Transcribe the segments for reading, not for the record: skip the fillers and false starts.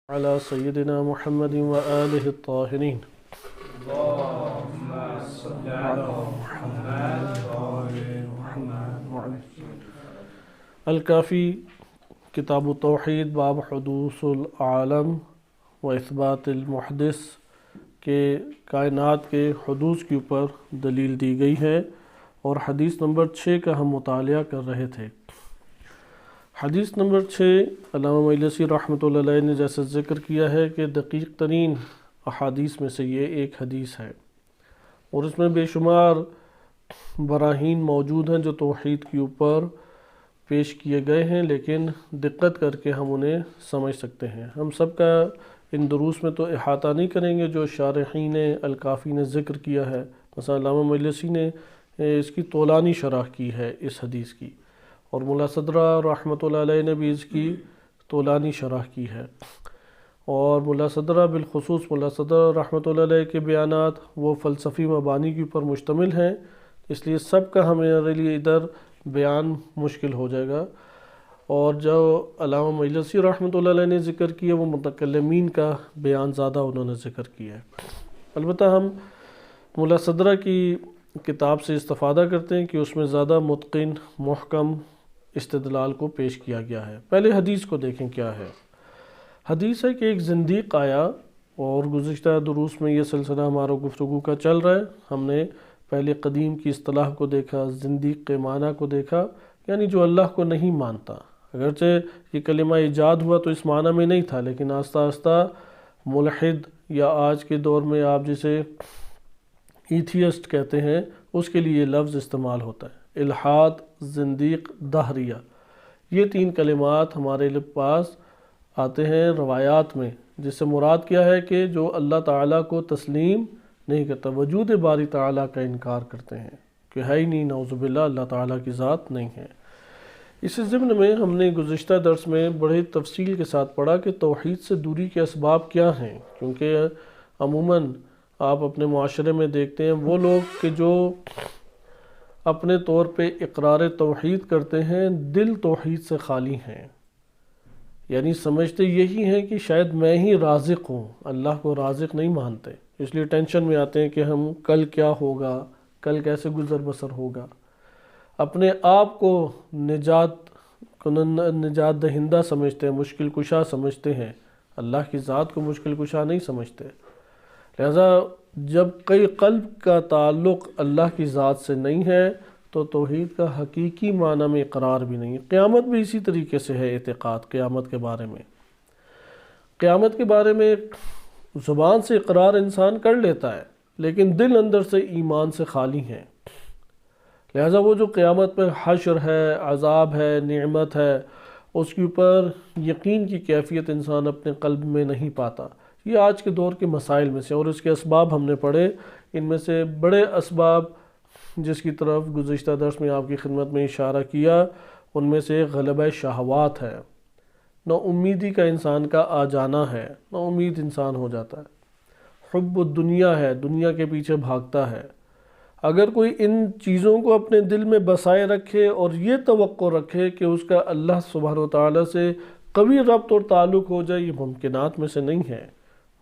على سيدنا محمد وآله الطاهرين اللهم صل على محمد وآل محمد. الکافی کتاب التوحید باب حدوث العالم و اثبات المحدث کے کائنات کے حدوث کے اوپر دلیل دی گئی ہے، اور حدیث نمبر 6 کا ہم مطالعہ کر رہے تھے۔ حدیث نمبر 6 علامہ مجلسی رحمۃ اللہ علیہ نے جیسے ذکر کیا ہے کہ دقیق ترین احادیث میں سے یہ ایک حدیث ہے، اور اس میں بے شمار براہین موجود ہیں جو توحید کے اوپر پیش کیے گئے ہیں، لیکن دقت کر کے ہم انہیں سمجھ سکتے ہیں۔ ہم سب کا ان دروس میں تو احاطہ نہیں کریں گے جو شارحین الکافی نے ذکر کیا ہے۔ مثلا علامہ مجلسی نے اس کی طولانی شرح کی ہے اس حدیث کی، اور ملا صدرہ رحمۃ اللہ علیہ نے بھی اس کی طولانی شرح کی ہے، اور ملا صدرہ بالخصوص ملا صدرہ رحمۃ اللہ علیہ کے بیانات وہ فلسفی مبانی کے اوپر مشتمل ہیں، اس لیے سب کا ہمارے لیے ادھر بیان مشکل ہو جائے گا۔ اور جو علامہ مجلسی رحمۃ اللہ علیہ نے ذکر کیا وہ متکلمین کا بیان زیادہ انہوں نے ذکر کیا ہے۔ البتہ ہم ملا صدرہ کی کتاب سے استفادہ کرتے ہیں کہ اس میں زیادہ متقن محکم استدلال کو پیش کیا گیا ہے۔ پہلے حدیث کو دیکھیں کیا ہے۔ حدیث ہے کہ ایک زندیق آیا، اور گزشتہ دروس میں یہ سلسلہ ہمارا گفتگو کا چل رہا ہے۔ ہم نے پہلے قدیم کی اصطلاح کو دیکھا، زندیق کے معنی کو دیکھا، یعنی جو اللہ کو نہیں مانتا۔ اگرچہ یہ کلمہ ایجاد ہوا تو اس معنی میں نہیں تھا، لیکن آہستہ آہستہ ملحد یا آج کے دور میں آپ جسے ایتھیسٹ کہتے ہیں اس کے لیے یہ لفظ استعمال ہوتا ہے۔ الحاد، زندیق، دہریہ، یہ تین کلمات ہمارے پاس آتے ہیں روایات میں، جس سے مراد کیا ہے کہ جو اللہ تعالیٰ کو تسلیم نہیں کرتا، وجود باری تعالیٰ کا انکار کرتے ہیں کہ ہے ہی نہیں، نعوذ باللہ اللہ تعالیٰ کی ذات نہیں ہے۔ اسی ضمن میں ہم نے گزشتہ درس میں بڑے تفصیل کے ساتھ پڑھا کہ توحید سے دوری کے اسباب کیا ہیں، کیونکہ عموماً آپ اپنے معاشرے میں دیکھتے ہیں وہ لوگ کہ جو اپنے طور پہ اقرار توحید کرتے ہیں، دل توحید سے خالی ہیں، یعنی سمجھتے یہی ہیں کہ شاید میں ہی رازق ہوں، اللہ کو رازق نہیں مانتے، اس لیے ٹینشن میں آتے ہیں کہ ہم کل کیا ہوگا، کل کیسے گزر بسر ہوگا۔ اپنے آپ کو نجات دہندہ سمجھتے ہیں، مشکل کشا سمجھتے ہیں، اللہ کی ذات کو مشکل کشا نہیں سمجھتے۔ لہذا جب کئی قلب کا تعلق اللہ کی ذات سے نہیں ہے تو توحید کا حقیقی معنی میں اقرار بھی نہیں ہے۔ قیامت بھی اسی طریقے سے ہے اعتقاد قیامت کے بارے میں۔ قیامت کے بارے میں زبان سے اقرار انسان کر لیتا ہے، لیکن دل اندر سے ایمان سے خالی ہے۔ لہذا وہ جو قیامت میں حشر ہے، عذاب ہے، نعمت ہے، اس کے اوپر یقین کی کیفیت انسان اپنے قلب میں نہیں پاتا۔ یہ آج کے دور کے مسائل میں سے، اور اس کے اسباب ہم نے پڑھے۔ ان میں سے بڑے اسباب جس کی طرف گزشتہ درس میں آپ کی خدمت میں اشارہ کیا، ان میں سے غلبہ شہوات ہے، نا امیدی کا انسان کا آ جانا ہے، نا امید انسان ہو جاتا ہے، حب الدنیا ہے، دنیا کے پیچھے بھاگتا ہے۔ اگر کوئی ان چیزوں کو اپنے دل میں بسائے رکھے اور یہ توقع رکھے کہ اس کا اللہ سبحانہ و تعالیٰ سے قوی ربط اور تعلق ہو جائے، یہ ممکنات میں سے نہیں ہے۔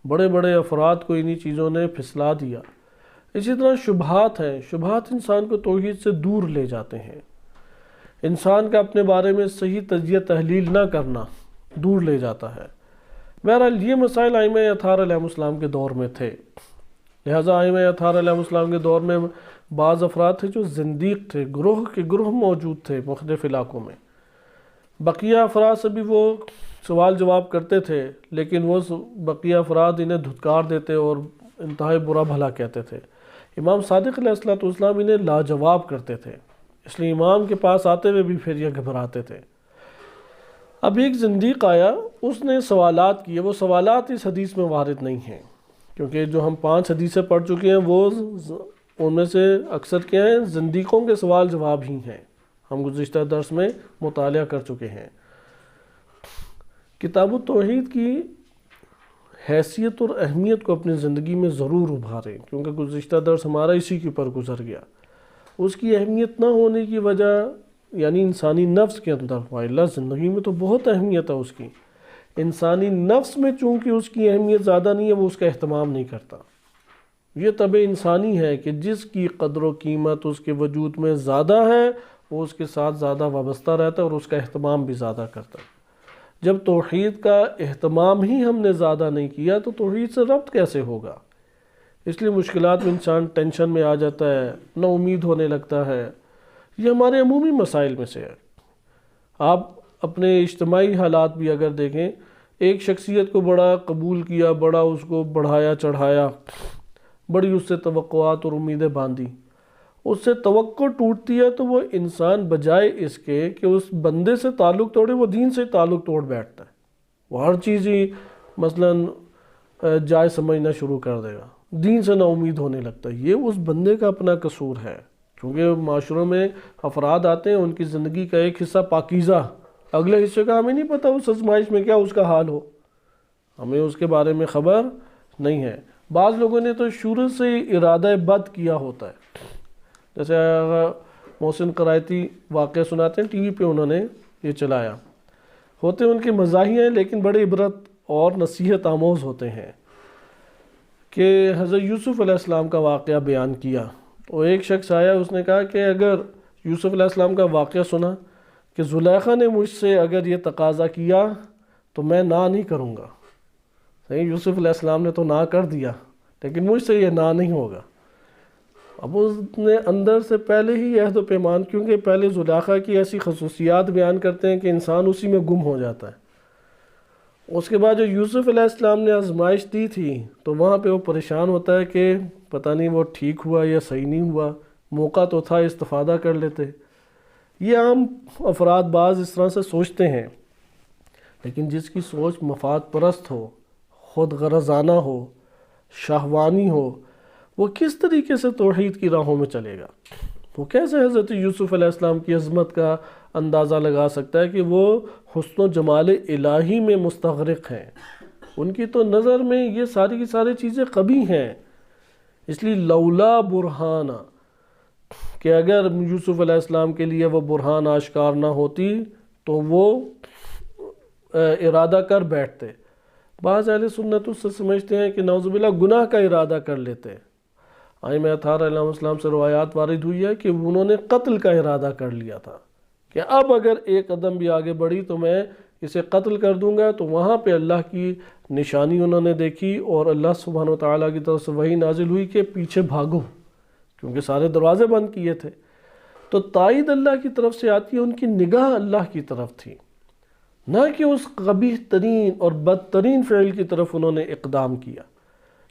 بڑے بڑے افراد کو انہی چیزوں نے پھسلا دیا۔ اسی طرح شبہات ہیں، شبہات انسان کو توحید سے دور لے جاتے ہیں۔ انسان کا اپنے بارے میں صحیح تجزیہ تحلیل نہ کرنا دور لے جاتا ہے۔ بہرحال یہ مسائل ائمہ اطہار علیہ السلام کے دور میں تھے، لہٰذا ائمہ اطہار علیہ السلام کے دور میں بعض افراد تھے جو زندیق تھے، گروہ کے گروہ موجود تھے مختلف علاقوں میں۔ بقیہ افراد سے بھی وہ سوال جواب کرتے تھے، لیکن وہ بقیہ افراد انہیں دھتکار دیتے اور انتہائی برا بھلا کہتے تھے۔ امام صادق علیہ السلام انہیں لاجواب کرتے تھے، اس لیے امام کے پاس آتے ہوئے بھی پھر یہ گھبراتے تھے۔ اب ایک زندیق آیا، اس نے سوالات کیے، وہ سوالات اس حدیث میں وارد نہیں ہیں، کیونکہ جو ہم 5 حدیثیں پڑھ چکے ہیں وہ ان میں سے اکثر کیا ہیں، زندیقوں کے سوال جواب ہی ہیں، ہم گزشتہ درس میں مطالعہ کر چکے ہیں۔ کتاب التوحید کی حیثیت اور اہمیت کو اپنی زندگی میں ضرور ابھاریں، کیونکہ گزشتہ درس ہمارا اسی کے اوپر گزر گیا۔ اس کی اہمیت نہ ہونے کی وجہ یعنی انسانی نفس کے اندر، والا زندگی میں تو بہت اہمیت ہے اس کی، انسانی نفس میں چونکہ اس کی اہمیت زیادہ نہیں ہے، وہ اس کا اہتمام نہیں کرتا۔ یہ طبع انسانی ہے کہ جس کی قدر و قیمت اس کے وجود میں زیادہ ہے وہ اس کے ساتھ زیادہ وابستہ رہتا ہے اور اس کا اہتمام بھی زیادہ کرتا ہے۔ جب توحید کا اہتمام ہی ہم نے زیادہ نہیں کیا تو توحید سے ربط کیسے ہوگا؟ اس لیے مشکلات میں انسان ٹینشن میں آ جاتا ہے، نا امید ہونے لگتا ہے۔ یہ ہمارے عمومی مسائل میں سے ہے۔ آپ اپنے اجتماعی حالات بھی اگر دیکھیں، ایک شخصیت کو بڑا قبول کیا، بڑا اس کو بڑھایا چڑھایا، بڑی اس سے توقعات اور امیدیں باندھی، اس سے توقع ٹوٹتی ہے تو وہ انسان بجائے اس کے کہ اس بندے سے تعلق توڑے، وہ دین سے تعلق توڑ بیٹھتا ہے۔ وہ ہر چیز ہی مثلاً جائز سمجھنا شروع کر دے گا، دین سے نا امید ہونے لگتا ہے۔ یہ اس بندے کا اپنا قصور ہے، کیونکہ معاشروں میں افراد آتے ہیں، ان کی زندگی کا ایک حصہ پاکیزہ، اگلے حصے کا ہمیں نہیں پتہ اس آزمائش میں کیا اس کا حال ہو، ہمیں اس کے بارے میں خبر نہیں ہے۔ بعض لوگوں نے تو شروع سے ارادہ بد کیا ہوتا ہے، جیسے محسن قرائتی واقعہ سناتے ہیں، ٹی وی پہ انہوں نے یہ چلایا، ہوتے ان کے مزاحیہ ہیں لیکن بڑے عبرت اور نصیحت آموز ہوتے ہیں، کہ حضرت یوسف علیہ السلام کا واقعہ بیان کیا تو ایک شخص آیا، اس نے کہا کہ اگر یوسف علیہ السلام کا واقعہ سنا کہ زلیخا نے مجھ سے اگر یہ تقاضا کیا تو میں نہ نہیں کروں گا۔ صحیح، یوسف علیہ السلام نے تو نہ کر دیا لیکن مجھ سے یہ نہ نہیں ہوگا۔ اب اس نے اندر سے پہلے ہی عہد و پیمان، کیونکہ پہلے زلیخا کی ایسی خصوصیات بیان کرتے ہیں کہ انسان اسی میں گم ہو جاتا ہے۔ اس کے بعد جو یوسف علیہ السلام نے آزمائش دی تھی تو وہاں پہ وہ پریشان ہوتا ہے کہ پتہ نہیں وہ ٹھیک ہوا یا صحیح نہیں ہوا، موقع تو تھا استفادہ کر لیتے۔ یہ عام افراد بعض اس طرح سے سوچتے ہیں، لیکن جس کی سوچ مفاد پرست ہو، خود غرضانہ ہو، شہوانی ہو، وہ کس طریقے سے توحید کی راہوں میں چلے گا؟ وہ کیسے حضرت یوسف علیہ السلام کی عظمت کا اندازہ لگا سکتا ہے کہ وہ حسن و جمال الہی میں مستغرق ہیں؟ ان کی تو نظر میں یہ ساری کی ساری چیزیں قبیح ہیں۔ اس لیے لولا برہانہ، کہ اگر یوسف علیہ السلام کے لیے وہ برہان آشکار نہ ہوتی تو وہ ارادہ کر بیٹھتے۔ بعض اہل سنت اس سے سمجھتے ہیں کہ نعوذ باللہ گناہ کا ارادہ کر لیتے۔ ائمہ اطہار علیہ السلام سے روایات وارد ہوئی ہے کہ انہوں نے قتل کا ارادہ کر لیا تھا، کہ اب اگر ایک قدم بھی آگے بڑھی تو میں اسے قتل کر دوں گا۔ تو وہاں پہ اللہ کی نشانی انہوں نے دیکھی اور اللہ سبحانہ و تعالیٰ کی طرف سے وحی نازل ہوئی کہ پیچھے بھاگو، کیونکہ سارے دروازے بند کیے تھے۔ تو تائید اللہ کی طرف سے آتی ہے، ان کی نگاہ اللہ کی طرف تھی، نہ کہ اس قبیح ترین اور بدترین فعل کی طرف انہوں نے اقدام کیا،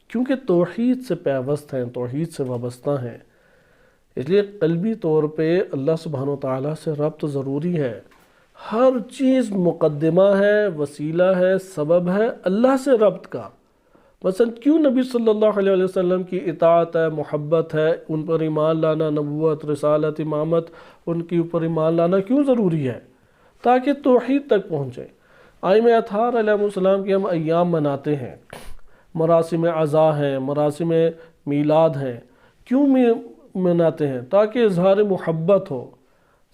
کیونکہ توحید سے پیوست ہیں، توحید سے وابستہ ہیں۔ اس لیے قلبی طور پہ اللہ سبحانہ و تعالیٰ سے ربط ضروری ہے۔ ہر چیز مقدمہ ہے، وسیلہ ہے، سبب ہے اللہ سے ربط کا۔ مثلا کیوں نبی صلی اللہ علیہ وسلم کی اطاعت ہے، محبت ہے، ان پر ایمان لانا، نبوت، رسالت، امامت، ان کے اوپر ایمان لانا کیوں ضروری ہے؟ تاکہ توحید تک پہنچے۔ ائمہ اطہار علیہ السلام کے ہم ایام مناتے ہیں، مراسم عزا ہیں، مراسم میلاد ہیں، کیوں مناتے ہیں؟ تاکہ اظہار محبت ہو،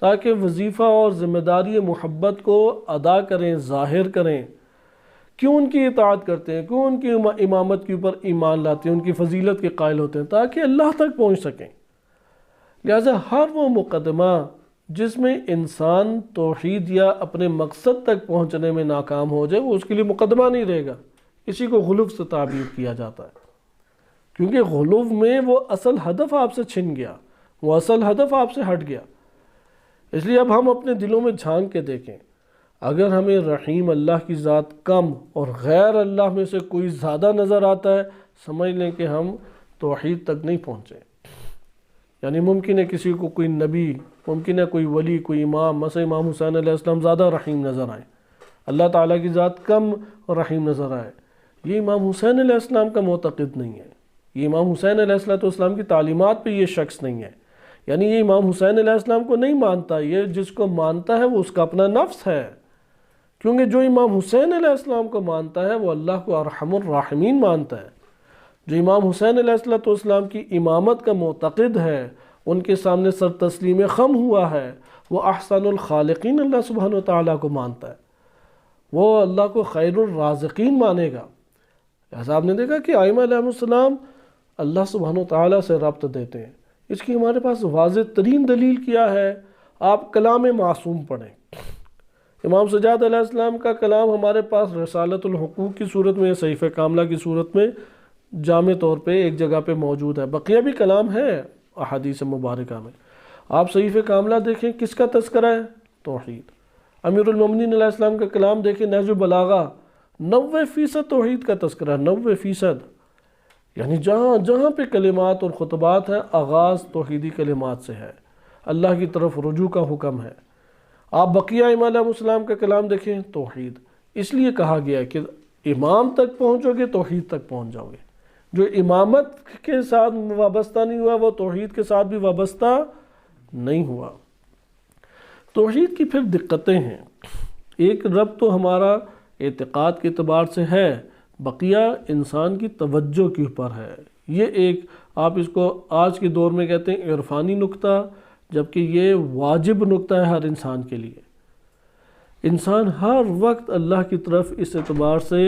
تاکہ وظیفہ اور ذمہ داری محبت کو ادا کریں، ظاہر کریں۔ کیوں ان کی اطاعت کرتے ہیں؟ کیوں ان کی امامت کے اوپر ایمان لاتے ہیں، ان کی فضیلت کے قائل ہوتے ہیں؟ تاکہ اللہ تک پہنچ سکیں۔ لہٰذا ہر وہ مقدمہ جس میں انسان توحید یا اپنے مقصد تک پہنچنے میں ناکام ہو جائے، وہ اس کے لیے مقدمہ نہیں رہے گا۔ اسی کو غلو سے تعبیر کیا جاتا ہے، کیونکہ غلو میں وہ اصل ہدف آپ سے چھن گیا، وہ اصل ہدف آپ سے ہٹ گیا۔ اس لیے اب ہم اپنے دلوں میں جھانک کے دیکھیں، اگر ہمیں رحیم اللہ کی ذات کم اور غیر اللہ میں سے کوئی زیادہ نظر آتا ہے، سمجھ لیں کہ ہم توحید تک نہیں پہنچے۔ یعنی ممکن ہے کسی کو کوئی نبی، ممکن ہے کوئی ولی، کوئی امام، مثلا امام حسین علیہ السلام زیادہ رحیم نظر آئے، اللہ تعالیٰ کی ذات کم اور رحیم نظر آئے۔ یہ امام حسین علیہ السلام کا معتقد نہیں ہے، یہ امام حسین علیہ السلام کی تعلیمات پہ یہ شخص نہیں ہے، یعنی یہ امام حسین علیہ السلام کو نہیں مانتا، یہ جس کو مانتا ہے وہ اس کا اپنا نفس ہے، کیونکہ جو امام حسین علیہ السلام کو مانتا ہے وہ اللہ کو ارحم الراحمین مانتا ہے۔ جو امام حسین علیہ السلام کی امامت کا معتقد ہے، ان کے سامنے سر تسلیم خم ہوا ہے، وہ احسن الخالقین اللہ سبحانہ و تعالیٰ کو مانتا ہے۔ وہ اللہ کو خیر الرازقین مانے گا۔ جیسا آپ نے دیکھا کہ ائمہ علیہ السلام اللہ سبحانہ وتعالیٰ سے ربط دیتے ہیں، اس کی ہمارے پاس واضح ترین دلیل کیا ہے؟ آپ کلام معصوم پڑھیں۔ امام سجاد علیہ السلام کا کلام ہمارے پاس رسالۃ الحقوق کی صورت میں، صحیفہ کاملہ کی صورت میں جامع طور پہ ایک جگہ پہ موجود ہے، بقیہ بھی کلام ہے احادیث مبارکہ میں۔ آپ صحیفہ کاملہ دیکھیں، کس کا تذکرہ ہے؟ توحید۔ امیر المومنین علیہ السلام کا کلام دیکھیں، نہج البلاغہ، 90% توحید کا تذکرہ، 90%۔ یعنی جہاں جہاں پہ کلمات اور خطبات ہیں، آغاز توحیدی کلمات سے ہے، اللہ کی طرف رجوع کا حکم ہے۔ آپ بقیہ ائمہ علیہ السلام کا کلام دیکھیں، توحید۔ اس لیے کہا گیا کہ امام تک پہنچو گے توحید تک پہنچ جاؤ گے۔ جو امامت کے ساتھ وابستہ نہیں ہوا وہ توحید کے ساتھ بھی وابستہ نہیں ہوا۔ توحید کی پھر دقتیں ہیں۔ ایک رب تو ہمارا اعتقاد کے اعتبار سے ہے، بقیہ انسان کی توجہ کے اوپر ہے۔ یہ ایک، آپ اس کو آج کے دور میں کہتے ہیں عرفانی نکتہ، جبکہ یہ واجب نکتہ ہے ہر انسان کے لیے۔ انسان ہر وقت اللہ کی طرف اس اعتبار سے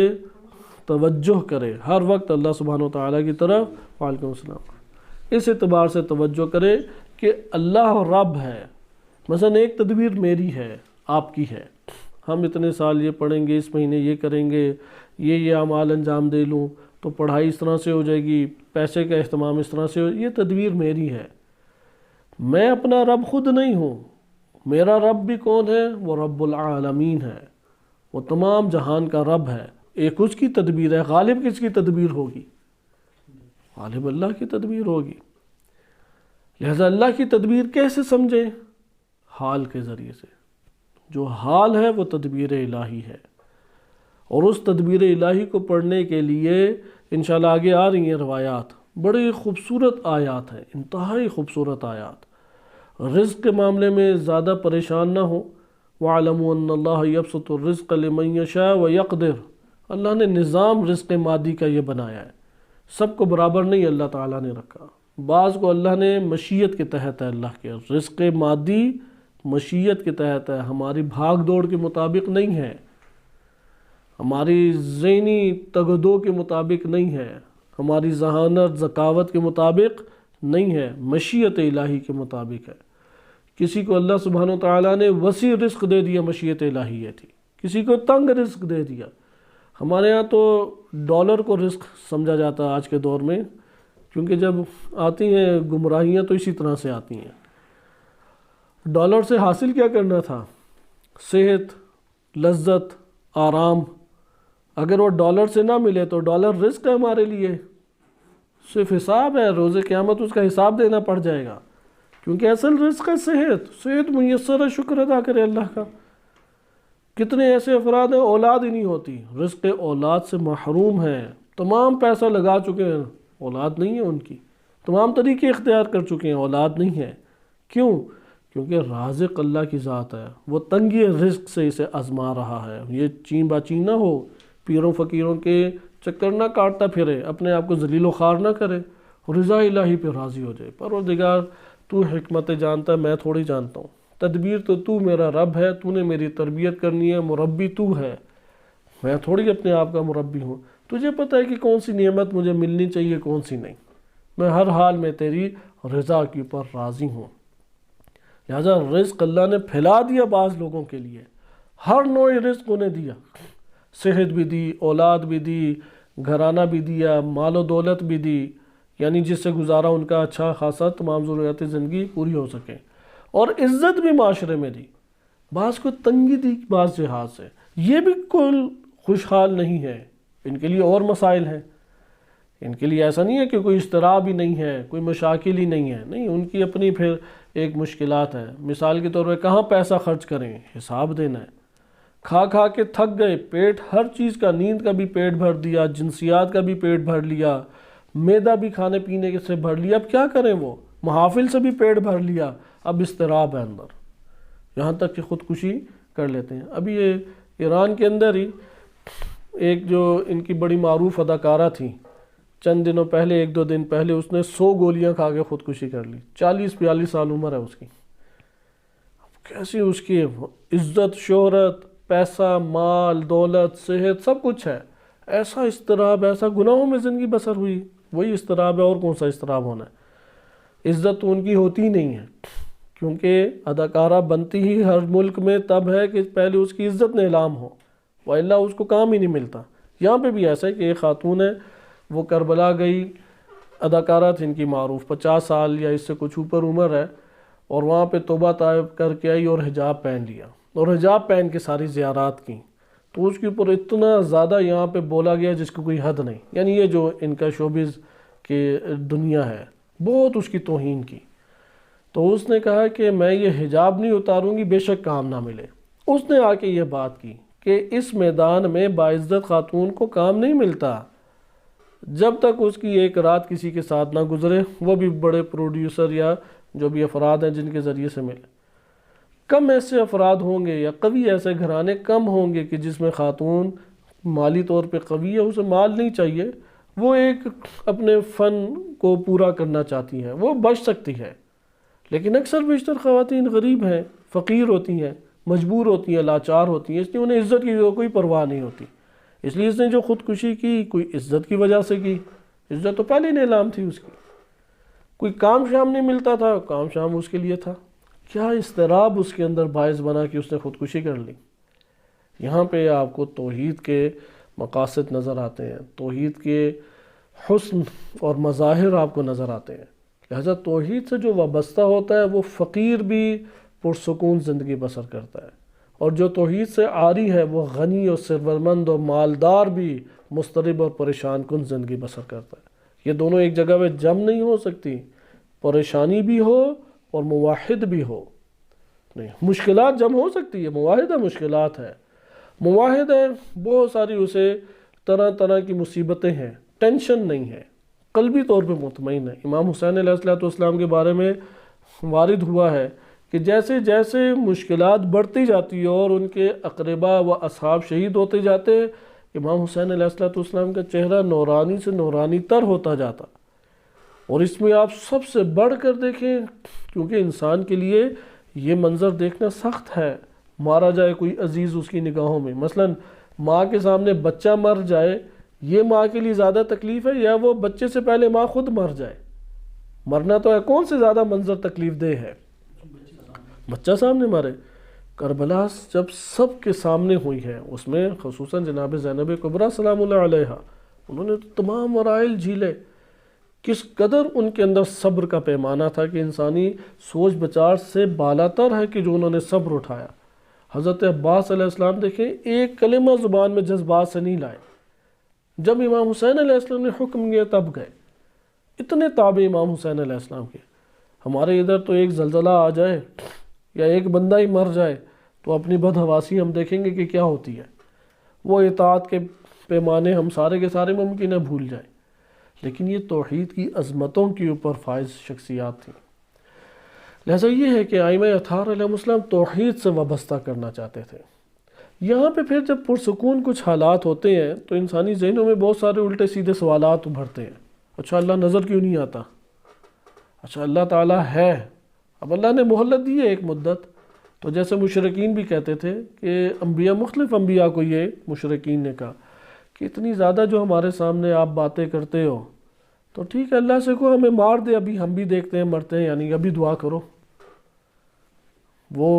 توجہ کرے، ہر وقت اللہ سبحانہ وتعالیٰ کی طرف، وعلیکم السلام، اس اعتبار سے توجہ کرے کہ اللہ رب ہے۔ مثلا ایک تدبیر میری ہے، آپ کی ہے، ہم اتنے سال یہ پڑھیں گے، اس مہینے یہ کریں گے، یہ اعمال انجام دے لوں تو پڑھائی اس طرح سے ہو جائے گی، پیسے کا اہتمام اس طرح سے ہو، یہ تدبیر میری ہے۔ میں اپنا رب خود نہیں ہوں، میرا رب بھی کون ہے؟ وہ رب العالمین ہے، وہ تمام جہان کا رب ہے۔ ایک اس کی تدبیر ہے، غالب کس کی تدبیر ہوگی؟ غالب اللہ کی تدبیر ہوگی۔ لہذا اللہ کی تدبیر کیسے سمجھیں؟ حال کے ذریعے سے۔ جو حال ہے وہ تدبیر الہی ہے، اور اس تدبیر الہی کو پڑھنے کے لیے انشاءاللہ آگے آ رہی ہیں روایات، بڑی خوبصورت آیات ہیں، انتہائی خوبصورت آیات۔ رزق کے معاملے میں زیادہ پریشان نہ ہو۔ وَاعْلَمُوا أَنَّ اللَّهَ يَبْسُطُ الرِّزْقَ لِمَن يَشَاءُ وَيَقْدِرُ۔ اللہ نے نظام رزق مادی کا یہ بنایا ہے، سب کو برابر نہیں اللہ تعالیٰ نے رکھا، بعض کو اللہ نے مشیت کے تحت ہے، اللہ کے رزق مادی مشیت کے تحت ہے، ہماری بھاگ دوڑ کے مطابق نہیں ہے، ہماری ذہنی تگدو کے مطابق نہیں ہے، ہماری ذہانت ذکاوت کے مطابق نہیں ہے، مشیت الہی کے مطابق ہے۔ کسی کو اللہ سبحانہ وتعالیٰ نے وسیع رزق دے دیا، مشیت الہی یہ تھی، کسی کو تنگ رزق دے دیا۔ ہمارے ہاں تو ڈالر کو رزق سمجھا جاتا ہے آج کے دور میں، کیونکہ جب آتی ہیں گمراہیاں تو اسی طرح سے آتی ہیں۔ ڈالر سے حاصل کیا کرنا تھا؟ صحت، لذت، آرام۔ اگر وہ ڈالر سے نہ ملے تو ڈالر رزق ہے ہمارے لیے، صرف حساب ہے، روز قیامت اس کا حساب دینا پڑ جائے گا، کیونکہ اصل رزق ہے صحت میسر ہے، شکر ادا کرے اللہ کا۔ کتنے ایسے افراد ہیں اولاد ہی نہیں ہوتی، رزق اولاد سے محروم ہیں، تمام پیسہ لگا چکے ہیں، اولاد نہیں ہے ان کی، تمام طریقے اختیار کر چکے ہیں، اولاد نہیں ہے۔ کیوں؟ کیونکہ رازق اللہ کی ذات ہے، وہ تنگی رزق سے اسے آزما رہا ہے۔ یہ چین باچین نہ ہو، پیروں فقیروں کے چکر نہ کاٹتا پھرے، اپنے آپ کو ذلیل و خوار نہ کرے، رضا الہی پہ راضی ہو جائے۔ پروردگار تو حکمت جانتا ہے، میں تھوڑی جانتا ہوں، تدبیر تو میرا رب ہے، تو نے میری تربیت کرنی ہے، مربی تو ہے، میں تھوڑی اپنے آپ کا مربی ہوں۔ تجھے پتہ ہے کہ کون سی نعمت مجھے ملنی چاہیے کون سی نہیں، میں ہر حال میں تیری رضا کے اوپر راضی ہوں۔ لہذا رزق اللہ نے پھیلا دیا بعض لوگوں کے لیے، ہر نوع رزق انہیں دیا، صحت بھی دی، اولاد بھی دی، گھرانہ بھی دیا، مال و دولت بھی دی، یعنی جس سے گزارا ان کا اچھا خاصا تمام ضروریات زندگی پوری ہو سکیں، اور عزت بھی معاشرے میں دی۔ بعض کو تنگی دی بعض جہاز سے، یہ بھی کوئی خوشحال نہیں ہے، ان کے لیے اور مسائل ہیں، ان کے لیے ایسا نہیں ہے کہ کوئی اضطراب ہی نہیں ہے، کوئی مشاکل ہی نہیں ہے، نہیں، ان کی اپنی پھر ایک مشکلات ہے۔ مثال کے طور پہ کہاں پیسہ خرچ کریں، حساب دینا ہے، کھا کھا کے تھک گئے، پیٹ ہر چیز کا، نیند کا بھی پیٹ بھر دیا، جنسیات کا بھی پیٹ بھر لیا، معدہ بھی کھانے پینے سے بھر لیا، اب کیا کریں؟ وہ محافل سے بھی پیٹ بھر لیا، اب اضطراب ہے اندر، یہاں تک کہ خودکشی کر لیتے ہیں۔ ابھی یہ ایران کے اندر ہی ایک جو ان کی بڑی معروف اداکارہ تھی، چند دنوں پہلے، ایک دو دن پہلے، اس نے 100 گولیاں کھا کے خودکشی کر لی، 40-42 سال عمر ہے اس کی۔ کیسی اس کی عزت، شہرت، پیسہ، مال، دولت، صحت، سب کچھ ہے، ایسا اضطراب، ایسا گناہوں میں زندگی بسر ہوئی، وہی اضطراب ہے، اور کون سا اضطراب ہونا ہے؟ عزت تو ان کی ہوتی ہی نہیں ہے، کیونکہ اداکارہ بنتی ہی ہر ملک میں تب ہے کہ پہلے اس کی عزت نیلام ہو، والا اس کو کام ہی نہیں ملتا۔ یہاں پہ بھی ایسا ہے کہ ایک خاتون ہے، وہ کربلا گئی، اداکارہ تھی ان کی معروف، 50 سال یا اس سے کچھ اوپر عمر ہے، اور وہاں پہ توبہ طائب کر کے آئی اور حجاب پہن لیا، اور حجاب پہن کے ساری زیارات کی، تو اس کے اوپر اتنا زیادہ یہاں پہ بولا گیا جس کی کوئی حد نہیں، یعنی یہ جو ان کا شوبز کی دنیا ہے، بہت اس کی توہین کی۔ تو اس نے کہا کہ میں یہ حجاب نہیں اتاروں گی بے شک کام نہ ملے۔ اس نے آ کے یہ بات کی کہ اس میدان میں باعزت خاتون کو کام نہیں ملتا جب تک اس کی ایک رات کسی کے ساتھ نہ گزرے، وہ بھی بڑے پروڈیوسر یا جو بھی افراد ہیں جن کے ذریعے سے ملے۔ کم ایسے افراد ہوں گے یا قوی ایسے گھرانے کم ہوں گے کہ جس میں خاتون مالی طور پہ قوی ہے، اسے مال نہیں چاہیے، وہ ایک اپنے فن کو پورا کرنا چاہتی ہیں، وہ بچ سکتی ہے۔ لیکن اکثر بیشتر خواتین غریب ہیں، فقیر ہوتی ہیں، مجبور ہوتی ہیں، لاچار ہوتی ہیں، اس لیے انہیں عزت کی کوئی پرواہ نہیں ہوتی۔ اس لیے اس نے جو خودکشی کی کوئی عزت کی وجہ سے کی، عزت تو پہلے نیلام تھی اس کی، کوئی کام شام نہیں ملتا تھا، کام شام اس کے لیے تھا، کیا اضطراب اس کے اندر باعث بنا کہ اس نے خودکشی کر لی۔ یہاں پہ آپ کو توحید کے مقاصد نظر آتے ہیں، توحید کے حسن اور مظاہر آپ کو نظر آتے ہیں۔ لہذا توحید سے جو وابستہ ہوتا ہے وہ فقیر بھی پرسکون زندگی بسر کرتا ہے، اور جو توحید سے عاری ہے وہ غنی اور ثروتمند اور مالدار بھی مضطرب اور پریشان کن زندگی بسر کرتا ہے۔ یہ دونوں ایک جگہ میں جمع نہیں ہو سکتی، پریشانی بھی ہو اور مواحد بھی ہو، نہیں، مشکلات جمع ہو سکتی ہے، مواحد ہے، مشکلات ہے، مواحد ہے، بہت ساری اسے طرح طرح کی مصیبتیں ہیں، ٹینشن نہیں ہے، قلبی طور پہ مطمئن ہے۔ امام حسین علیہ السلام کے بارے میں وارد ہوا ہے کہ جیسے جیسے مشکلات بڑھتی جاتی اور ان کے اقربا و اصحاب شہید ہوتے جاتے، امام حسین علیہ السلام کا چہرہ نورانی سے نورانی تر ہوتا جاتا۔ اور اس میں آپ سب سے بڑھ کر دیکھیں، کیونکہ انسان کے لیے یہ منظر دیکھنا سخت ہے، مارا جائے کوئی عزیز اس کی نگاہوں میں، مثلا ماں کے سامنے بچہ مر جائے، یہ ماں کے لیے زیادہ تکلیف ہے یا وہ بچے سے پہلے ماں خود مر جائے؟ مرنا تو ہے، کون سے زیادہ منظر تکلیف دہ ہے؟ بچہ سامنے مارے۔ کربلا جب سب کے سامنے ہوئی ہے، اس میں خصوصاً جناب زینب کبریٰ سلام اللہ علیہا، انہوں نے تمام مراحل جھیلے، کس قدر ان کے اندر صبر کا پیمانہ تھا کہ انسانی سوچ بچار سے بالاتر ہے کہ جو انہوں نے صبر اٹھایا۔ حضرت عباس علیہ السلام دیکھیں، ایک کلمہ زبان میں جذبات سے نہیں لائے، جب امام حسین علیہ السلام نے حکم کیا تب گئے۔ اتنے تابع امام حسین علیہ السلام کے۔ ہمارے ادھر تو ایک زلزلہ آ جائے یا ایک بندہ ہی مر جائے تو اپنی بدحواسی ہم دیکھیں گے کہ کیا ہوتی ہے، وہ اطاعت کے پیمانے ہم سارے کے سارے ممکن ہے بھول جائیں، لیکن یہ توحید کی عظمتوں کے اوپر فائز شخصیات تھیں۔ لہذا یہ ہے کہ ائمہ اطہار علیہ السلام توحید سے وابستہ کرنا چاہتے تھے۔ یہاں پہ پھر جب پرسکون کچھ حالات ہوتے ہیں تو انسانی ذہنوں میں بہت سارے الٹے سیدھے سوالات ابھرتے ہیں۔ اچھا اللہ نظر کیوں نہیں آتا؟ اچھا اللہ تعالیٰ ہے، اب اللہ نے مہلت دی ہے ایک مدت، تو جیسے مشرکین بھی کہتے تھے کہ انبیاء، مختلف انبیاء کو یہ مشرکین نے کہا کہ اتنی زیادہ جو ہمارے سامنے آپ باتیں کرتے ہو تو ٹھیک ہے، اللہ سے کو ہمیں مار دے، ابھی ہم بھی دیکھتے ہیں مرتے ہیں، یعنی ابھی دعا کرو۔ وہ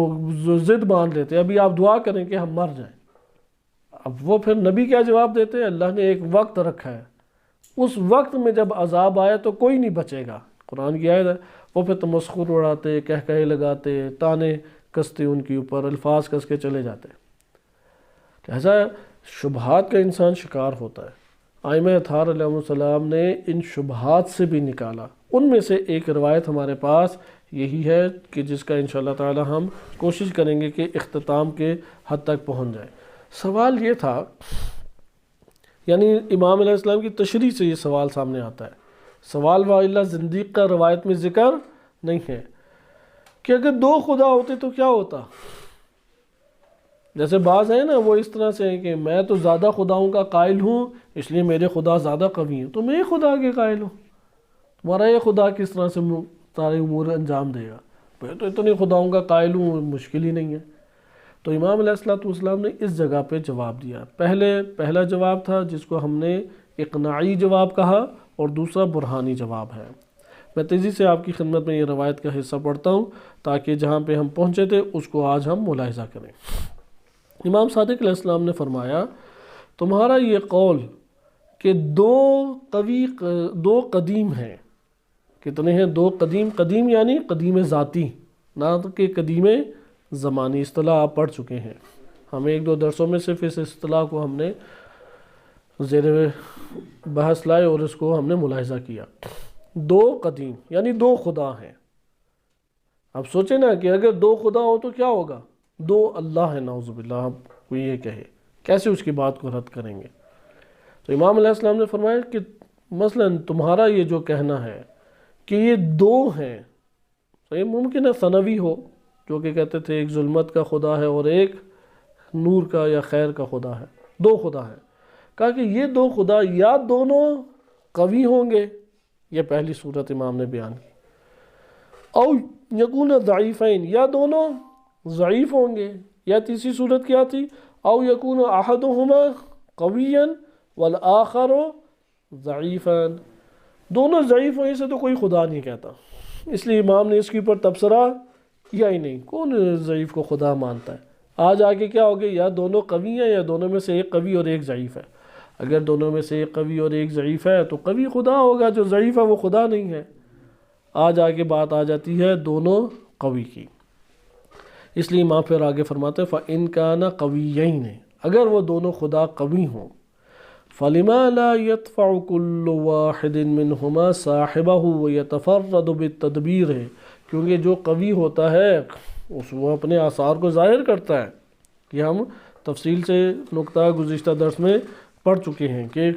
ضد باندھ لیتے، ابھی آپ دعا کریں کہ ہم مر جائیں۔ اب وہ پھر نبی کیا جواب دیتے ہیں؟ اللہ نے ایک وقت رکھا ہے، اس وقت میں جب عذاب آئے تو کوئی نہیں بچے گا۔ قرآن کی آیت ہے۔ وہ پھر تمسخر اڑاتے، کہکہے لگاتے، تانے کستے ان کے اوپر، الفاظ کس کے چلے جاتے۔ لہذا شبہات کا انسان شکار ہوتا ہے۔ ائمہ اطہار علیہ السلام نے ان شبہات سے بھی نکالا۔ ان میں سے ایک روایت ہمارے پاس یہی ہے کہ جس کا انشاءاللہ تعالی ہم کوشش کریں گے کہ اختتام کے حد تک پہنچ جائے۔ سوال یہ تھا، یعنی امام علیہ السلام کی تشریح سے یہ سوال سامنے آتا ہے، سوال والا زندیق کا روایت میں ذکر نہیں ہے، کہ اگر دو خدا ہوتے تو کیا ہوتا؟ جیسے بعض ہیں نا، وہ اس طرح سے ہیں کہ میں تو زیادہ خداؤں کا قائل ہوں اس لیے میرے خدا زیادہ قوی ہیں، تو میں ایک خدا کے قائل ہوں، تمہارا یہ خدا کس طرح سے سارے امور انجام دے گا؟ میں تو اتنے خداؤں کا قائل ہوں، مشکل ہی نہیں ہے۔ تو امام علیہ الصلوۃ والسلام نے اس جگہ پہ جواب دیا. پہلا جواب تھا جس کو ہم نے اقناعی جواب کہا، اور دوسرا برہانی جواب ہے. میں تیزی سے آپ کی خدمت میں یہ روایت کا حصہ پڑھتا ہوں تاکہ جہاں پہ ہم پہنچے تھے اس کو آج ہم ملاحظہ کریں. امام صادق علیہ السلام نے فرمایا تمہارا یہ قول کہ دو قدیم ہیں. کتنے ہیں؟ دو قدیم. قدیم یعنی قدیم ذاتی، نہ کہ قدیم زمانی. اصطلاح آپ پڑھ چکے ہیں، ہمیں 1-2 درسوں میں صرف اس اصطلاح کو ہم نے زیر بحث لائے اور اس کو ہم نے ملاحظہ کیا. دو قدیم یعنی دو خدا ہیں. اب سوچیں نا کہ اگر دو خدا ہو تو کیا ہوگا؟ دو اللہ ہے، نعوذ باللہ. آپ کو یہ کہے کیسے اس کی بات کو رد کریں گے؟ تو امام علیہ السلام نے فرمایا کہ مثلا تمہارا یہ جو کہنا ہے کہ یہ دو ہیں، تو یہ ممکن ہے ثنوی ہو، جو کہ کہتے تھے ایک ظلمت کا خدا ہے اور ایک نور کا یا خیر کا خدا ہے. دو خدا ہے. کہا کہ یہ دو خدا یا دونوں قوی ہوں گے، یہ پہلی صورت امام نے بیان کی، او یکون ضعیفین، یا دونوں ضعیف ہوں گے، یا تیسری صورت کیا تھی؟ او یکون احدہما قویا والآخر ضعیفا. دونوں ضعیف ہونے سے تو کوئی خدا نہیں کہتا، اس لیے امام نے اس کے اوپر تبصرہ کیا ہی نہیں. کون ضعیف کو خدا مانتا ہے؟ آج آگے کیا ہوگا؟ یا دونوں قوی ہیں یا دونوں میں سے ایک قوی اور ایک ضعیف ہے. اگر دونوں میں سے ایک قوی اور ایک ضعیف ہے تو قوی خدا ہوگا، جو ضعیف ہے وہ خدا نہیں ہے. آج آگے بات آ جاتی ہے دونوں قوی کی، اس لیے امام پھر آگے فرماتے ہیں فَإِن كَانَ قَوِيَّيْنِ، اگر وہ دونوں خدا قوی ہوں، فَلِمَا لَا يَدْفَعُ كُلُّ وَاحِدٍ مِّنْهُمَا صَاحِبَهُ وَيَتَفَرَّدُ بِالتَّدْبِيرِ، کیونکہ جو قوی ہوتا ہے وہ اپنے آثار کو ظاہر کرتا ہے. یہ ہم تفصیل سے نقطہ گزشتہ درس میں پڑھ چکے ہیں کہ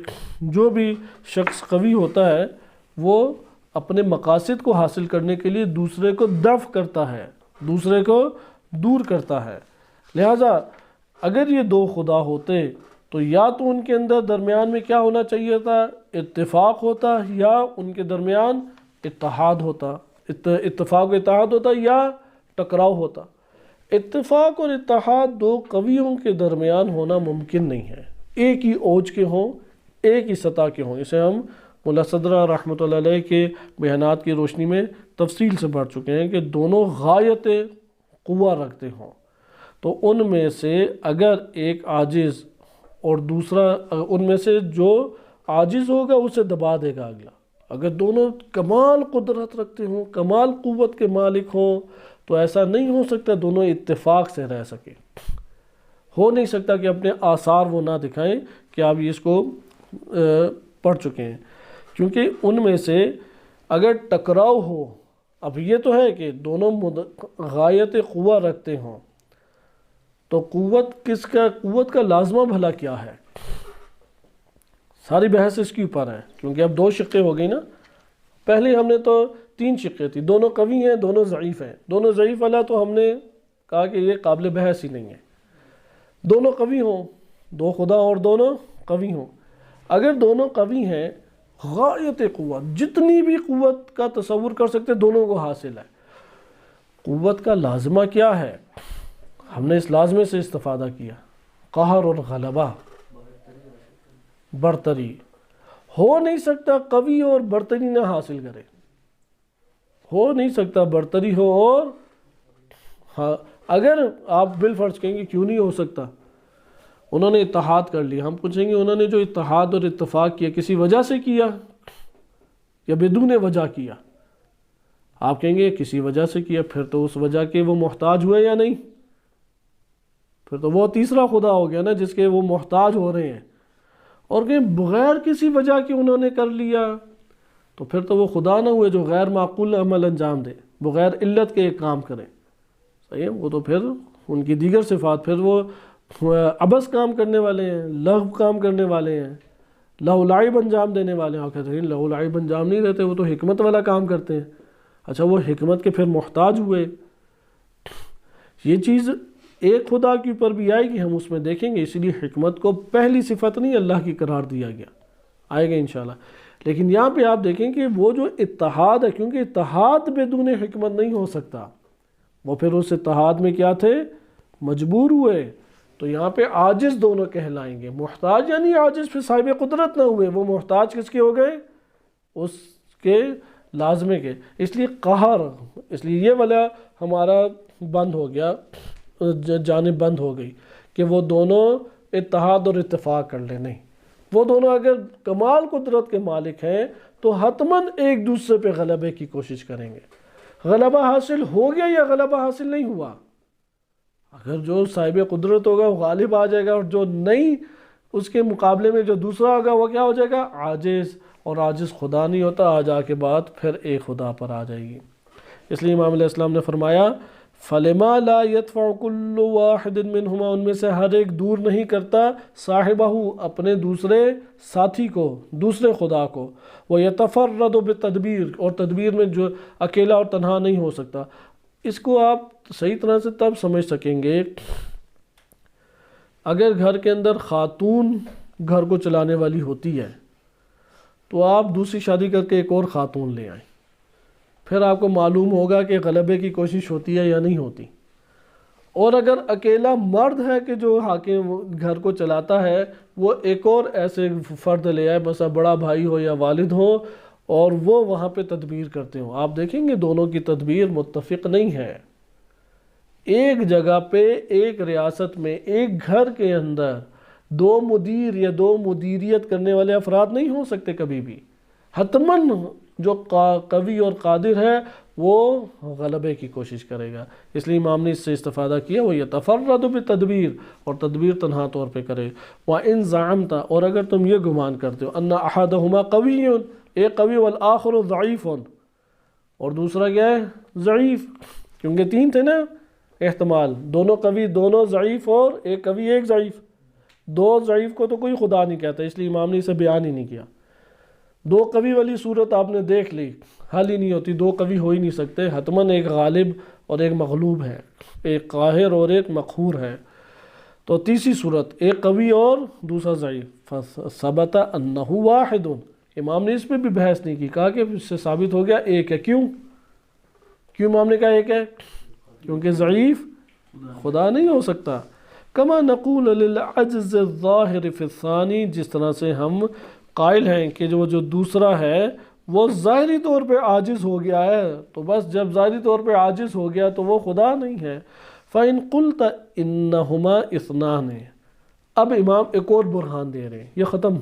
جو بھی شخص قوی ہوتا ہے وہ اپنے مقاصد کو حاصل کرنے کے لیے دوسرے کو دفع کرتا ہے، دوسرے کو دور کرتا ہے. لہٰذا اگر یہ دو خدا ہوتے تو یا تو ان کے اندر درمیان میں کیا ہونا چاہیے تھا؟ اتفاق ہوتا، یا ان کے درمیان اتحاد ہوتا، اتفاق و اتحاد ہوتا، یا ٹکراؤ ہوتا. اتفاق اور اتحاد دو قویوں کے درمیان ہونا ممکن نہیں ہے. ایک ہی اوج کے ہوں، ایک ہی سطح کے ہوں. اسے ہم مولا صدرہ رحمۃ اللہ علیہ کے بیانات کی روشنی میں تفصیل سے پڑھ چکے ہیں کہ دونوں غایت قوہ رکھتے ہوں تو ان میں سے اگر ایک عاجز اور دوسرا، ان میں سے جو عاجز ہوگا اسے دبا دے گا اگلا. اگر دونوں کمال قدرت رکھتے ہوں، کمال قوت کے مالک ہوں، تو ایسا نہیں ہو سکتا دونوں اتفاق سے رہ سکے. ہو نہیں سکتا کہ اپنے آثار وہ نہ دکھائیں کہ آپ اس کو پڑھ چکے ہیں، کیونکہ ان میں سے اگر ٹکراؤ ہو، اب یہ تو ہے کہ دونوں غایت قوہ رکھتے ہوں، تو قوت کا لازمہ بھلا کیا ہے؟ ساری بحث اس کے اوپر ہے، کیونکہ اب دو شقیں ہو گئی نا. پہلے ہم نے تو 3 شقیں تھی، دونوں قوی ہیں، دونوں ضعیف ہیں. دونوں ضعیف والا تو ہم نے کہا کہ یہ قابل بحث ہی نہیں ہے. دونوں قوی ہوں، دو خدا اور دونوں قوی ہوں. اگر دونوں قوی ہیں، غایت قوت، جتنی بھی قوت کا تصور کر سکتے دونوں کو حاصل ہے. قوت کا لازمہ کیا ہے؟ ہم نے اس لازمے سے استفادہ کیا، قہر اور غلبہ، برتری. ہو نہیں سکتا قوی اور برتری نہ حاصل کرے، ہو نہیں سکتا برتری ہو اور ہاں. اگر آپ بالفرض کہیں گے کیوں نہیں ہو سکتا، انہوں نے اتحاد کر لیا، ہم پوچھیں گے انہوں نے جو اتحاد اور اتفاق کیا کسی وجہ سے کیا یا بدون وجہ کیا؟ آپ کہیں گے کسی وجہ سے کیا، پھر تو اس وجہ کے وہ محتاج ہوئے یا نہیں؟ پھر تو وہ تیسرا خدا ہو گیا نا جس کے وہ محتاج ہو رہے ہیں. اور کہ بغیر کسی وجہ کے انہوں نے کر لیا تو پھر تو وہ خدا نہ ہوئے جو غیر معقول عمل انجام دے، بغیر علت کے ایک کام کریں. صحیح ہے، وہ تو پھر ان کی دیگر صفات، پھر وہ عبث کام کرنے والے ہیں، لغو کام کرنے والے ہیں، لہو لعب انجام دینے والے ہیں. اور کہتے ہیں لہو لعب انجام نہیں دیتے، وہ تو حکمت والا کام کرتے ہیں. اچھا وہ حکمت کے پھر محتاج ہوئے. یہ چیز ایک خدا کے اوپر بھی آئے گی، ہم اس میں دیکھیں گے. اسی لیے حکمت کو پہلی صفت نہیں اللہ کی قرار دیا گیا، آئے گا انشاءاللہ. لیکن یہاں پہ آپ دیکھیں کہ وہ جو اتحاد ہے، کیونکہ اتحاد بدون حکمت نہیں ہو سکتا، وہ پھر اس اتحاد میں کیا تھے؟ مجبور ہوئے تو یہاں پہ عاجز دونوں کہلائیں گے. محتاج یعنی عاجز پھر صاحب قدرت نہ ہوئے، وہ محتاج کس کے ہو گئے؟ اس کے لازمے کے. اس لیے قہر، اس لیے یہ والا ہمارا بند ہو گیا، جانب بند ہو گئی کہ وہ دونوں اتحاد اور اتفاق کر لیں. نہیں، وہ دونوں اگر کمال قدرت کے مالک ہیں تو حتماً ایک دوسرے پہ غلبے کی کوشش کریں گے. غلبہ حاصل ہو گیا یا غلبہ حاصل نہیں ہوا، اگر جو صاحب قدرت ہوگا وہ غالب آ جائے گا، اور جو نہیں اس کے مقابلے میں جو دوسرا ہوگا وہ کیا ہو جائے گا؟ عاجز. اور عاجز خدا نہیں ہوتا، آ جا کے بات پھر ایک خدا پر آ جائے گی. اس لیے امام علیہ السلام نے فرمایا فَلِمَا لَا يَدْفَعُ كُلُّ وَاحِدٍ مِّنْهُمَا، ان میں سے ہر ایک دور نہیں کرتا صاحبہ اپنے دوسرے ساتھی کو، دوسرے خدا کو. وَيَتَفَرَّدُ بِالتَّدْبِير، اور تدبیر میں جو اکیلا اور تنہا نہیں ہو سکتا. اس کو آپ صحیح طرح سے تب سمجھ سکیں گے اگر گھر کے اندر خاتون گھر کو چلانے والی ہوتی ہے تو آپ دوسری شادی کر کے ایک اور خاتون لے آئیں، پھر آپ کو معلوم ہوگا کہ غلبے کی کوشش ہوتی ہے یا نہیں ہوتی. اور اگر اکیلا مرد ہے کہ جو حاکم گھر کو چلاتا ہے، وہ ایک اور ایسے فرد لے آئے، مثلا بڑا بھائی ہو یا والد ہو، اور وہ وہاں پہ تدبیر کرتے ہوں، آپ دیکھیں گے دونوں کی تدبیر متفق نہیں ہے. ایک جگہ پہ ایک ریاست میں ایک گھر کے اندر دو مدیر یا دو مدیریت کرنے والے افراد نہیں ہو سکتے کبھی بھی. حتماً جو قوی اور قادر ہے وہ غلبے کی کوشش کرے گا. اس لیے امام نے اس سے استفادہ کیا وہ یتفرد بالتدبیر، اور تدبیر تنہا طور پہ کرے. وَإِن زَعَمْتَ، اور اگر تم یہ گمان کرتے ہو ان احدہما قوی، ایک قوی والآخر ضعیف، اور دوسرا کیا ہے؟ ضعیف. کیونکہ تین تھے نا احتمال، دونوں قوی دونوں ضعیف، اور ایک قوی ایک ضعیف. دو ضعیف کو تو کوئی خدا نہیں کہتا، اس لیے امام نے اسے بیان ہی نہیں کیا. دو قوی والی صورت آپ نے دیکھ لی، حل ہی نہیں ہوتی، دو قوی ہو ہی نہیں سکتے. حتماً ایک غالب اور ایک مغلوب ہے، ایک قاہر اور ایک مقہور ہے. تو تیسری صورت ایک قوی اور دوسرا ضعیف. فثبت انہ واحد، امام نے اس پہ بھی بحث نہیں کی، کہا کہ اس سے ثابت ہو گیا ایک ہے. کیوں امام نے کہا ایک ہے؟ کیونکہ ضعیف خدا نہیں ہو سکتا. کما نقول للعجز الظاہر فی الثانی، جس طرح سے ہم قائل ہیں کہ جو دوسرا ہے وہ ظاہری طور پہ عاجز ہو گیا ہے، تو بس جب ظاہری طور پہ عاجز ہو گیا تو وہ خدا نہیں ہے. فَإِن قُلْتَ إِنَّهُمَا اثنان، اب امام ایک اور برہان دے رہے ہیں، یہ ختم،